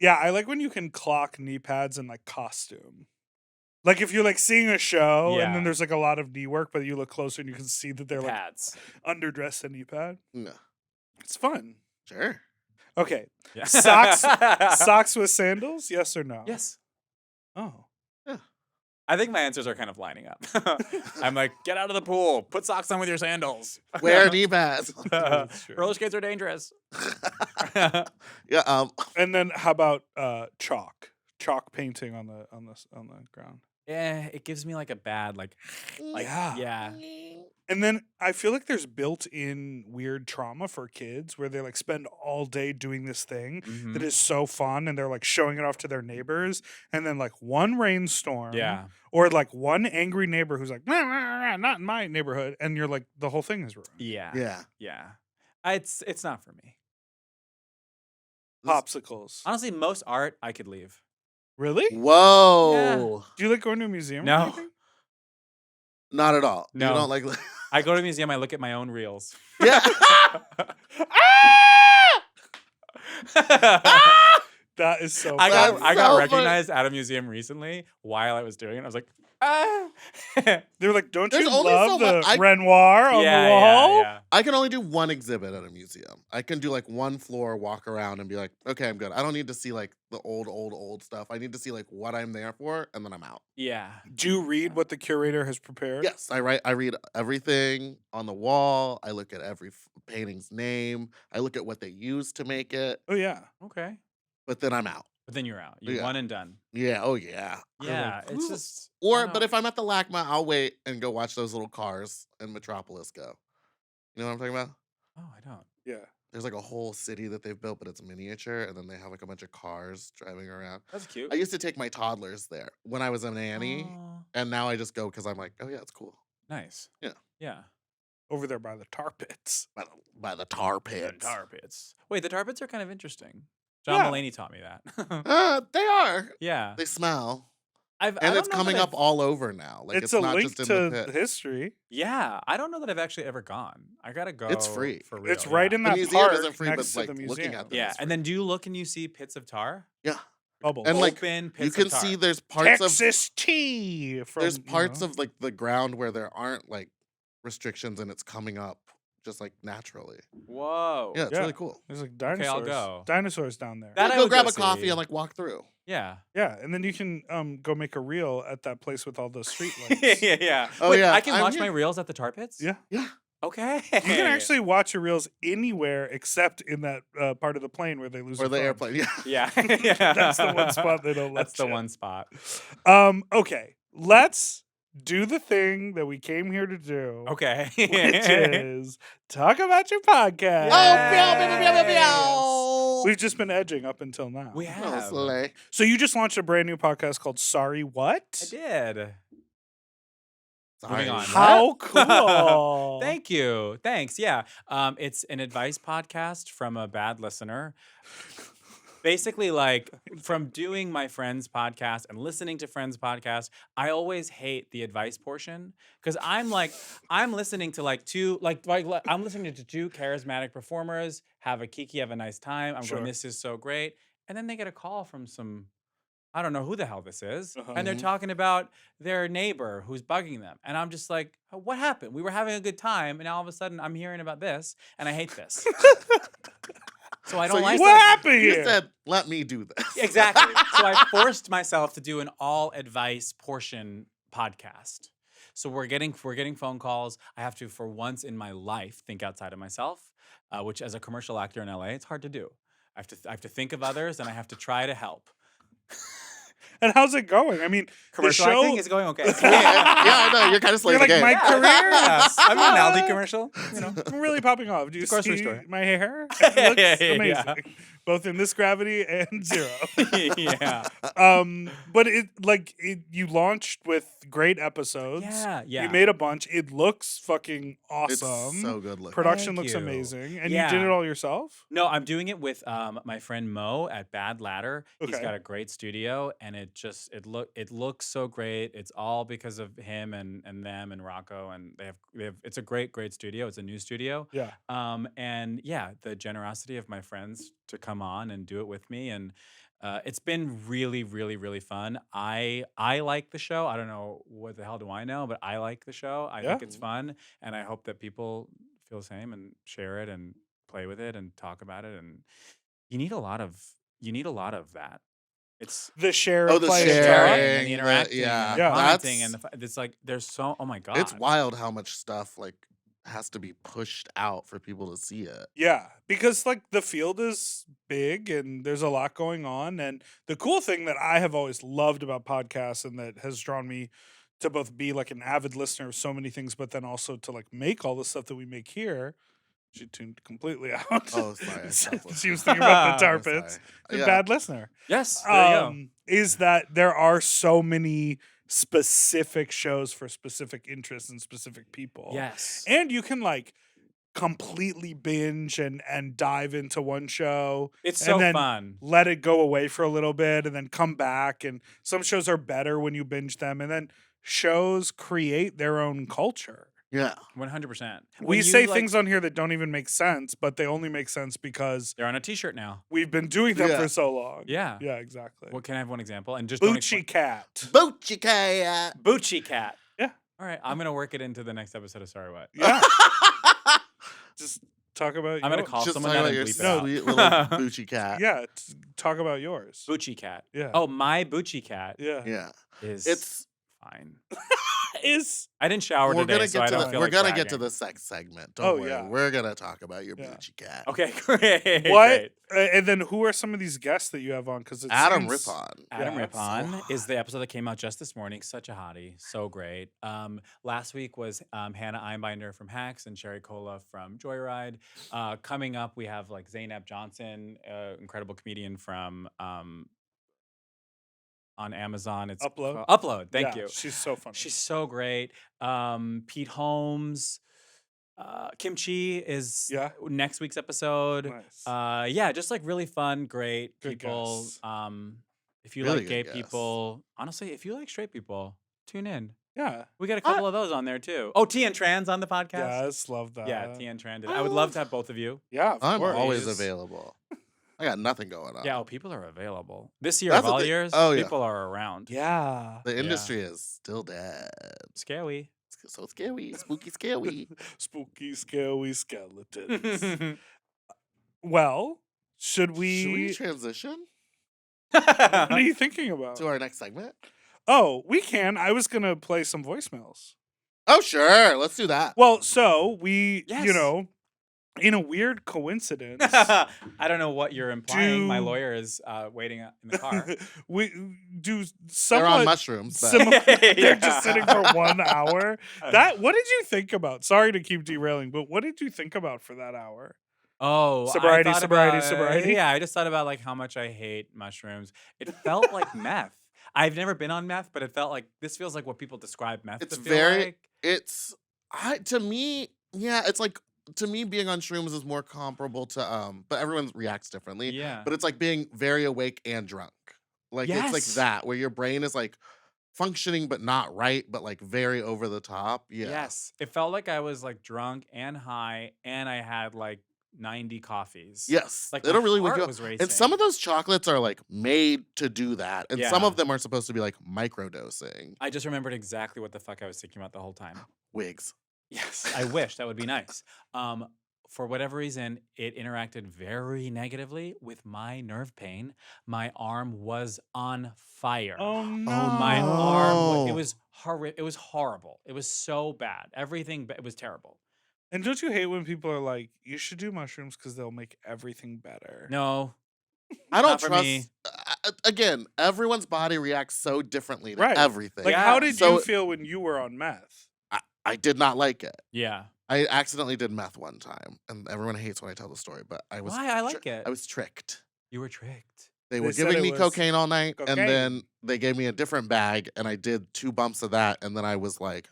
Speaker 2: Yeah, I like when you can clock knee pads in like costume. Like if you're like seeing a show and
Speaker 3: Yeah.
Speaker 2: then there's like a lot of knee work, but you look closer and you can see that they're like
Speaker 3: pads.
Speaker 2: underdressed a knee pad.
Speaker 1: No.
Speaker 2: It's fun.
Speaker 1: Sure.
Speaker 2: Okay.
Speaker 3: Yeah.
Speaker 2: Socks with sandals? Yes or no?
Speaker 3: Yes.
Speaker 2: Oh.
Speaker 3: I think my answers are kind of lining up. I'm like, get out of the pool. Put socks on with your sandals.
Speaker 1: Wear knee pads.
Speaker 2: That's true.
Speaker 3: Roller skates are dangerous.
Speaker 1: Yeah.
Speaker 2: And then how about chalk? Chalk painting on the ground.
Speaker 3: Yeah, it gives me like a bad like yeah.
Speaker 2: And then I feel like there's built-in weird trauma for kids where they like spend all day doing this thing
Speaker 3: Mhm.
Speaker 2: that is so fun and they're like showing it off to their neighbors and then like one rainstorm
Speaker 3: Yeah.
Speaker 2: or like one angry neighbor who's like "Rah, rah, rah, not in my neighborhood," and you're like the whole thing is ruined.
Speaker 3: Yeah.
Speaker 1: Yeah.
Speaker 3: Yeah. It's not for me.
Speaker 2: Popsicles.
Speaker 3: Honestly, most art I could leave.
Speaker 2: Really?
Speaker 1: Whoa.
Speaker 2: Do you like going to a museum? or
Speaker 3: No.
Speaker 2: anything?
Speaker 1: Not at all.
Speaker 3: No.
Speaker 1: You don't like.
Speaker 3: I go to the museum, I look at my own reels.
Speaker 1: Yeah.
Speaker 2: That is so
Speaker 3: I
Speaker 2: funny.
Speaker 3: got
Speaker 1: That's so funny.
Speaker 3: recognized at a museum recently while I was doing it. I was like, ah.
Speaker 2: They were like, "Don't
Speaker 1: There's
Speaker 2: you
Speaker 1: only
Speaker 2: love
Speaker 1: so
Speaker 2: the
Speaker 1: much-
Speaker 2: Renoir on
Speaker 3: yeah,
Speaker 2: the wall?"
Speaker 3: yeah.
Speaker 1: I can only do one exhibit at a museum. I can do like one floor, walk around, and be like, okay, I'm good. I don't need to see like the old stuff. I need to see like what I'm there for, and then I'm out.
Speaker 3: Yeah.
Speaker 2: Do you read what the curator has prepared?
Speaker 1: Yes, I read everything on the wall. I look at every painting's name. I look at what they used to make it,
Speaker 2: Oh yeah.
Speaker 3: Okay.
Speaker 1: but then I'm out.
Speaker 3: But then you're out. You're
Speaker 1: Yeah.
Speaker 3: one and done.
Speaker 1: Yeah. Oh yeah.
Speaker 3: Yeah. It's
Speaker 1: Ooh.
Speaker 3: just
Speaker 1: Or,
Speaker 3: I don't
Speaker 1: but
Speaker 3: know.
Speaker 1: if I'm at the LACMA, I'll wait and go watch those little cars in Metropolis go. You know what I'm talking about?
Speaker 3: Oh, I don't.
Speaker 2: Yeah.
Speaker 1: There's like a whole city that they've built, but it's miniature, and then they have like a bunch of cars driving around.
Speaker 3: That's cute.
Speaker 1: I used to take my toddlers there when I was a nanny,
Speaker 3: Aw,
Speaker 1: and now I just go because I'm like, oh yeah, it's cool.
Speaker 3: nice.
Speaker 1: Yeah.
Speaker 3: Yeah.
Speaker 2: Over there by the tar pits.
Speaker 1: By the tar pits.
Speaker 3: Tar pits. Wait, the tar pits are kind of interesting. John
Speaker 2: Yeah.
Speaker 3: Mulaney taught me that.
Speaker 1: They are.
Speaker 3: Yeah.
Speaker 1: They smell.
Speaker 3: I
Speaker 1: And
Speaker 3: don't
Speaker 1: it's
Speaker 3: know that
Speaker 1: coming up
Speaker 3: I've-
Speaker 1: all over now. Like
Speaker 2: It's
Speaker 1: it's
Speaker 2: a
Speaker 1: not
Speaker 2: link
Speaker 1: just in the
Speaker 2: to
Speaker 1: pit.
Speaker 2: history.
Speaker 3: Yeah, I don't know that I've actually ever gone. I gotta go.
Speaker 1: It's free.
Speaker 3: For real.
Speaker 2: It's right
Speaker 3: yeah.
Speaker 2: in
Speaker 1: The
Speaker 2: that
Speaker 1: museum
Speaker 2: park
Speaker 1: isn't free,
Speaker 2: next
Speaker 1: but
Speaker 2: to the
Speaker 1: like
Speaker 2: museum.
Speaker 1: looking at them.
Speaker 3: Yeah,
Speaker 1: is
Speaker 3: and
Speaker 1: free.
Speaker 3: then do you look and you see pits of tar?
Speaker 1: Yeah.
Speaker 2: Bubbles.
Speaker 1: And like
Speaker 3: Open pits
Speaker 1: you can
Speaker 3: of tar.
Speaker 1: see there's parts of
Speaker 2: Texas tea. From,
Speaker 1: there's parts of like the ground where there aren't like restrictions and it's coming up just like naturally.
Speaker 3: Whoa.
Speaker 1: Yeah, it's
Speaker 2: Yeah.
Speaker 1: really cool.
Speaker 2: There's like
Speaker 3: Okay, I'll
Speaker 2: dinosaurs.
Speaker 3: go.
Speaker 2: Dinosaurs down there.
Speaker 3: That
Speaker 1: Yeah,
Speaker 3: I
Speaker 1: go
Speaker 3: would
Speaker 1: grab
Speaker 3: go
Speaker 1: a coffee
Speaker 3: see.
Speaker 1: and like walk through.
Speaker 3: Yeah.
Speaker 2: Yeah, and then you can go make a reel at that place with all the street lights.
Speaker 3: yeah.
Speaker 1: Oh,
Speaker 3: Wait,
Speaker 1: yeah,
Speaker 3: I can
Speaker 1: I'm
Speaker 3: watch
Speaker 1: here.
Speaker 3: my reels at the tar pits?
Speaker 2: Yeah.
Speaker 1: Yeah.
Speaker 3: Okay.
Speaker 2: You can actually watch your reels anywhere except in that part of the plane where they lose
Speaker 1: Or
Speaker 2: their
Speaker 1: the
Speaker 2: phone.
Speaker 1: airplane. Yeah.
Speaker 3: Yeah. yeah.
Speaker 2: That's the one spot they don't let
Speaker 3: That's the
Speaker 2: you.
Speaker 3: one spot.
Speaker 2: Okay, let's do the thing that we came here to do.
Speaker 3: Okay.
Speaker 2: Which is talk about your podcast.
Speaker 1: Oh, meow, meow, meow, meow, meow,
Speaker 3: Yes.
Speaker 1: meow.
Speaker 2: We've just been edging up until now.
Speaker 3: We
Speaker 1: Oh,
Speaker 3: have.
Speaker 1: slay.
Speaker 2: So you just launched a brand new podcast called Sorry What?
Speaker 3: I did.
Speaker 1: Sorry.
Speaker 3: on.
Speaker 2: How cool.
Speaker 3: Thank you. Thanks. Yeah. It's an advice podcast from a bad listener. Basically, like from doing my friend's podcast and listening to friends' podcasts, I always hate the advice portion because I'm listening to I'm listening to two charismatic performers have a kiki, have a nice time. I'm
Speaker 2: Sure.
Speaker 3: going, this is so great, and then they get a call from some. I don't know who the hell this is.
Speaker 2: Uh-huh.
Speaker 3: And they're
Speaker 1: Mhm.
Speaker 3: talking about their neighbor who's bugging them. And I'm just like, what happened? We were having a good time. And now all of a sudden I'm hearing about this and I hate this. So I
Speaker 1: So
Speaker 3: don't
Speaker 1: you
Speaker 3: like
Speaker 2: What
Speaker 3: that.
Speaker 2: happened
Speaker 1: You
Speaker 2: here?
Speaker 1: said, let me do this.
Speaker 3: Exactly. So I forced myself to do an all advice portion podcast. So we're getting phone calls. I have to, for once in my life, think outside of myself, which as a commercial actor in LA, it's hard to do. I have to think of others and I have to try to help.
Speaker 2: And how's it going? I mean,
Speaker 3: Commercial
Speaker 2: the show
Speaker 3: acting is going okay.
Speaker 1: yeah, I know. You're kind of slaying
Speaker 2: You're
Speaker 1: the
Speaker 2: like,
Speaker 1: game.
Speaker 2: my career
Speaker 3: Yeah.
Speaker 2: is
Speaker 3: I'm in an Aldi commercial.
Speaker 2: you know, I'm really popping off. Do you
Speaker 3: It's a grocery
Speaker 2: see
Speaker 3: store.
Speaker 2: my hair? It looks
Speaker 3: Yeah.
Speaker 2: amazing, both in this gravity and zero.
Speaker 3: yeah.
Speaker 2: But you launched with great episodes.
Speaker 3: Yeah.
Speaker 2: You made a bunch. It looks fucking
Speaker 1: It's
Speaker 2: awesome.
Speaker 1: so good looking.
Speaker 2: Production
Speaker 3: Thank
Speaker 2: looks
Speaker 3: you.
Speaker 2: amazing, and
Speaker 3: Yeah.
Speaker 2: you did it all yourself.
Speaker 3: No, I'm doing it with my friend Mo at Bad Ladder. He's
Speaker 2: Okay.
Speaker 3: got a great studio, and it looks so great. It's all because of him and them and Rocco, and they have. It's a great studio. It's a new studio.
Speaker 2: Yeah.
Speaker 3: And yeah, the generosity of my friends to come on and do it with me, and it's been really, really, really fun. I like the show. I don't know what the hell do I know, but I like the show. I think
Speaker 2: Yeah.
Speaker 3: it's fun, and I hope that people feel the same and share it and play with it and talk about it. And you need a lot of that. It's
Speaker 2: The share
Speaker 1: Oh,
Speaker 2: and
Speaker 1: the
Speaker 2: play and
Speaker 1: sharing,
Speaker 2: talk.
Speaker 3: and the
Speaker 1: the-
Speaker 3: interacting
Speaker 1: yeah.
Speaker 3: and
Speaker 2: Yeah.
Speaker 3: the commenting
Speaker 1: That's-
Speaker 3: and it's like there's so oh my god.
Speaker 1: It's wild how much stuff like has to be pushed out for people to see it.
Speaker 2: Yeah, because like the field is big and there's a lot going on. And the cool thing that I have always loved about podcasts and that has drawn me to both be like an avid listener of so many things, but then also to like make all the stuff that we make here. She tuned completely out.
Speaker 1: Oh, sorry, I stopped
Speaker 2: She was thinking about the tar
Speaker 1: I'm sorry.
Speaker 2: pits. The
Speaker 1: Yeah.
Speaker 2: bad listener.
Speaker 3: Yes, there you go.
Speaker 2: Is that there are so many specific shows for specific interests and specific people.
Speaker 3: Yes.
Speaker 2: And you can like completely binge and dive into one show.
Speaker 3: It's
Speaker 2: and
Speaker 3: so
Speaker 2: then
Speaker 3: fun.
Speaker 2: Let it go away for a little bit and then come back. And some shows are better when you binge them. And then shows create their own culture.
Speaker 1: Yeah.
Speaker 3: 100%.
Speaker 2: We say things on here that don't even make sense, but they only make sense because
Speaker 3: they're on a t-shirt now.
Speaker 2: we've been doing them
Speaker 1: Yeah.
Speaker 2: for so long.
Speaker 3: Yeah.
Speaker 2: Yeah, exactly.
Speaker 3: Well, can I have one example? And just don't
Speaker 2: Bucci Cat.
Speaker 1: Boochie cat.
Speaker 3: Bucci Cat.
Speaker 2: Yeah.
Speaker 3: All right, I'm gonna work it into the next episode of Sorry What.
Speaker 2: Yeah. Just talk about
Speaker 3: I'm gonna
Speaker 2: yours.
Speaker 3: call
Speaker 1: Just
Speaker 3: someone
Speaker 1: talk
Speaker 3: that
Speaker 1: about
Speaker 3: and
Speaker 1: your
Speaker 3: bleep it out.
Speaker 1: sweet little Boochie cat.
Speaker 2: Yeah, talk about yours.
Speaker 3: Bucci Cat.
Speaker 2: Yeah.
Speaker 3: Oh, my Bucci Cat
Speaker 2: Yeah.
Speaker 1: Yeah.
Speaker 3: is
Speaker 1: It's
Speaker 3: fine.
Speaker 2: Is
Speaker 3: I didn't shower
Speaker 1: we're
Speaker 3: today,
Speaker 1: gonna
Speaker 3: so
Speaker 1: get
Speaker 3: I
Speaker 1: to
Speaker 3: don't
Speaker 1: the
Speaker 3: feel
Speaker 1: we're
Speaker 3: like
Speaker 1: gonna get to
Speaker 3: bragging.
Speaker 1: the sex segment. Don't
Speaker 2: Oh,
Speaker 1: worry.
Speaker 2: yeah.
Speaker 1: We're gonna talk about your
Speaker 2: Yeah.
Speaker 1: Boochie cat.
Speaker 3: Okay, great.
Speaker 2: what?
Speaker 3: great.
Speaker 2: And then who are some of these guests that you have on? Because
Speaker 1: Adam
Speaker 2: seems,
Speaker 1: Rippon.
Speaker 3: Adam
Speaker 2: Yeah.
Speaker 3: Rippon is the episode that came out just this morning. Such a hottie. So great. Last week was Hannah Einbinder from Hacks and Sherry Cola from Joyride. Coming up, we have like Zainab Johnson, incredible comedian from on Amazon. It's
Speaker 2: Upload?
Speaker 3: Upload. Thank
Speaker 2: Yeah,
Speaker 3: you.
Speaker 2: She's so funny.
Speaker 3: She's so great. Pete Holmes. Kimchi is
Speaker 2: Yeah.
Speaker 3: next week's episode.
Speaker 2: Nice.
Speaker 3: Yeah, just like really fun, great
Speaker 2: Good
Speaker 3: people.
Speaker 2: guess.
Speaker 3: If you
Speaker 1: Really
Speaker 3: like
Speaker 1: good
Speaker 3: gay
Speaker 1: guess.
Speaker 3: people, honestly, if you like straight people, tune in.
Speaker 2: Yeah.
Speaker 3: We got a couple of those on there too. Oh, T and Trans on the podcast.
Speaker 2: Yes, love that.
Speaker 3: Yeah, T and Trans. I would love to have both of you.
Speaker 2: Yeah, of
Speaker 1: I'm
Speaker 2: course.
Speaker 1: always
Speaker 3: Please.
Speaker 1: available. I got nothing going on.
Speaker 3: Yeah, people are available. This year
Speaker 1: That's
Speaker 3: of
Speaker 1: the
Speaker 3: all
Speaker 1: thing.
Speaker 3: years,
Speaker 1: Oh, yeah.
Speaker 3: people are around.
Speaker 2: Yeah.
Speaker 1: The industry is still dead.
Speaker 3: Scary.
Speaker 1: It's so scary. Spooky scary.
Speaker 2: Spooky, scary skeletons. Well, should
Speaker 1: Should we
Speaker 2: we?
Speaker 1: transition
Speaker 2: What are you thinking about?
Speaker 1: to our next segment?
Speaker 2: Oh, we can. I was gonna play some voicemails.
Speaker 1: Oh, sure. Let's do that.
Speaker 2: Well, so we,
Speaker 3: Yes.
Speaker 2: in a weird coincidence,
Speaker 3: I don't know what you're implying. My
Speaker 2: Do-
Speaker 3: lawyer is waiting in the car.
Speaker 2: we do
Speaker 1: They're on
Speaker 2: somewhat
Speaker 1: mushrooms. But
Speaker 2: similar. They're
Speaker 3: Yeah.
Speaker 2: just sitting for 1 hour. What did you think about? Sorry to keep derailing, but what did you think about for that hour?
Speaker 3: Oh, I
Speaker 2: Sobriety,
Speaker 3: thought
Speaker 2: sobriety,
Speaker 3: about-
Speaker 2: sobriety.
Speaker 3: Yeah, I just thought about like how much I hate mushrooms. It felt like meth. I've never been on meth, but it felt like this feels like what people describe meth
Speaker 1: It's
Speaker 3: to feel
Speaker 1: very-
Speaker 3: like.
Speaker 1: to me, yeah, it's like, to me, being on shrooms is more comparable to, but everyone reacts differently.
Speaker 3: Yeah.
Speaker 1: But it's like being very awake and drunk. Like, it's like
Speaker 3: Yes.
Speaker 1: that, where your brain is like functioning, but not right, but like very over the top. Yeah.
Speaker 3: Yes. It felt like I was like drunk and high, and I had like 90 coffees.
Speaker 1: Yes.
Speaker 3: Like
Speaker 1: It'll
Speaker 3: my
Speaker 1: really wake
Speaker 3: heart
Speaker 1: you up.
Speaker 3: was racing.
Speaker 1: And some of those chocolates are like made to do that. And some
Speaker 3: Yeah.
Speaker 1: of them are supposed to be like microdosing.
Speaker 3: I just remembered exactly what the fuck I was thinking about the whole time.
Speaker 1: Wigs.
Speaker 3: Yes, I wish that would be nice. For whatever reason, it interacted very negatively with my nerve pain. My arm was on fire.
Speaker 2: Oh no!
Speaker 3: My arm, it
Speaker 1: No.
Speaker 3: was horrible. It was horrible. It was so bad. Everything, it was terrible.
Speaker 2: And don't you hate when people are like, "You should do mushrooms because they'll make everything better"?
Speaker 3: No,
Speaker 1: I don't
Speaker 3: Not for me.
Speaker 1: trust. Again, everyone's body reacts so differently to
Speaker 2: Right.
Speaker 1: everything.
Speaker 2: Like,
Speaker 3: Yeah.
Speaker 2: how did
Speaker 1: So-
Speaker 2: you feel when you were on meth?
Speaker 1: I did not like it.
Speaker 3: yeah.
Speaker 1: I accidentally did meth one time, and everyone hates when I tell the story, but I was
Speaker 3: Why? I like it.
Speaker 1: I was tricked.
Speaker 3: You were tricked.
Speaker 1: They
Speaker 2: They
Speaker 1: were
Speaker 2: said
Speaker 1: giving
Speaker 2: it
Speaker 1: me
Speaker 2: was
Speaker 1: cocaine all night,
Speaker 2: cocaine.
Speaker 1: and then they gave me a different bag, and I did 2 bumps of that, and then I was like,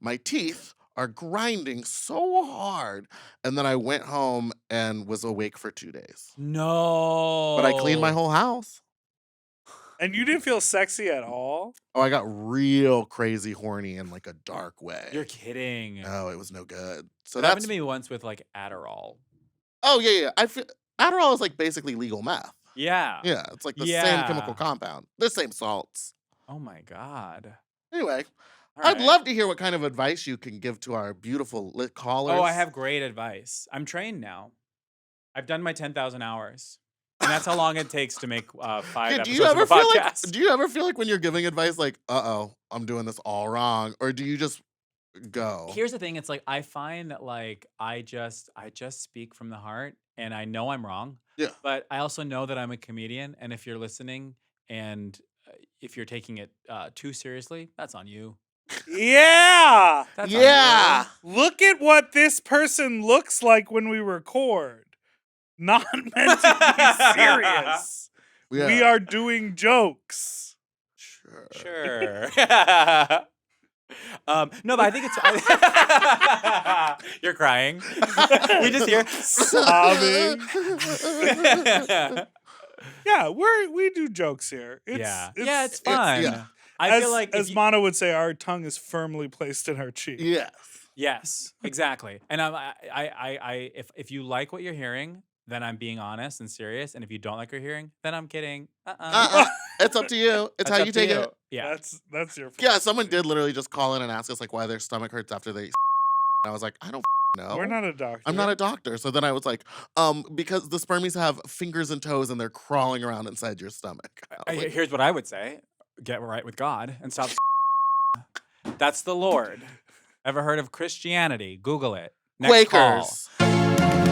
Speaker 1: my teeth are grinding so hard. And then I went home and was awake for 2 days.
Speaker 3: No.
Speaker 1: But I cleaned my whole house.
Speaker 2: And you didn't feel sexy at all?
Speaker 1: Oh, I got real crazy horny in like a dark way.
Speaker 3: You're kidding.
Speaker 1: Oh, it was no good. So
Speaker 3: That happened
Speaker 1: that's
Speaker 3: to me once with like Adderall.
Speaker 1: Oh yeah. I feel Adderall is like basically legal meth.
Speaker 3: Yeah.
Speaker 1: Yeah, it's like the same
Speaker 3: Yeah.
Speaker 1: chemical compound, the same salts.
Speaker 3: Oh my God.
Speaker 1: Anyway,
Speaker 3: All
Speaker 1: I'd
Speaker 3: right.
Speaker 1: love to hear what kind of advice you can give to our beautiful lit callers.
Speaker 3: Oh, I have great advice. I'm trained now. I've done my 10,000 hours. And that's how long it takes to make 5
Speaker 1: Yeah,
Speaker 3: episodes
Speaker 1: do you ever
Speaker 3: of a
Speaker 1: feel like
Speaker 3: podcast.
Speaker 1: do you ever feel like when you're giving advice like, I'm doing this all wrong, or do you just go?
Speaker 3: Here's the thing, it's like I find that like I just speak from the heart, and I know I'm wrong.
Speaker 1: Yeah.
Speaker 3: But I also know that I'm a comedian, and if you're listening and if you're taking it too seriously, that's on you.
Speaker 2: Yeah!
Speaker 3: That's on
Speaker 1: Yeah.
Speaker 3: you.
Speaker 2: Look at what this person looks like when we record. Not meant to be serious.
Speaker 1: Yeah.
Speaker 2: We are doing jokes.
Speaker 1: Sure.
Speaker 3: Sure. No, but I think it's you're crying. We just hear
Speaker 2: Sobbing. Yeah, we do jokes here. It's,
Speaker 3: yeah, it's
Speaker 1: it's-
Speaker 3: fun.
Speaker 1: yeah.
Speaker 3: I
Speaker 2: as,
Speaker 3: feel like if
Speaker 2: as
Speaker 3: you-
Speaker 2: Mana would say, our tongue is firmly placed in our cheek.
Speaker 1: Yes.
Speaker 3: yes, exactly. And if you like what you're hearing, then I'm being honest and serious. And if you don't like what you're hearing, then I'm kidding.
Speaker 1: It's up to you. It's
Speaker 3: That's
Speaker 1: how
Speaker 3: up
Speaker 1: you
Speaker 3: to
Speaker 1: take it.
Speaker 3: Yeah.
Speaker 2: That's your
Speaker 1: Yeah,
Speaker 2: fault.
Speaker 1: someone did literally just call in and ask us like why their stomach hurts after they. I was like, I don't know.
Speaker 2: We're not a doctor.
Speaker 1: I'm not a doctor. So then I was like, because the spermies have fingers and toes and they're crawling around inside your stomach. I was like,
Speaker 3: Here's what I would say: get right with God and stop. That's the Lord. Ever heard of Christianity? Google it. Next call.
Speaker 1: Quakers.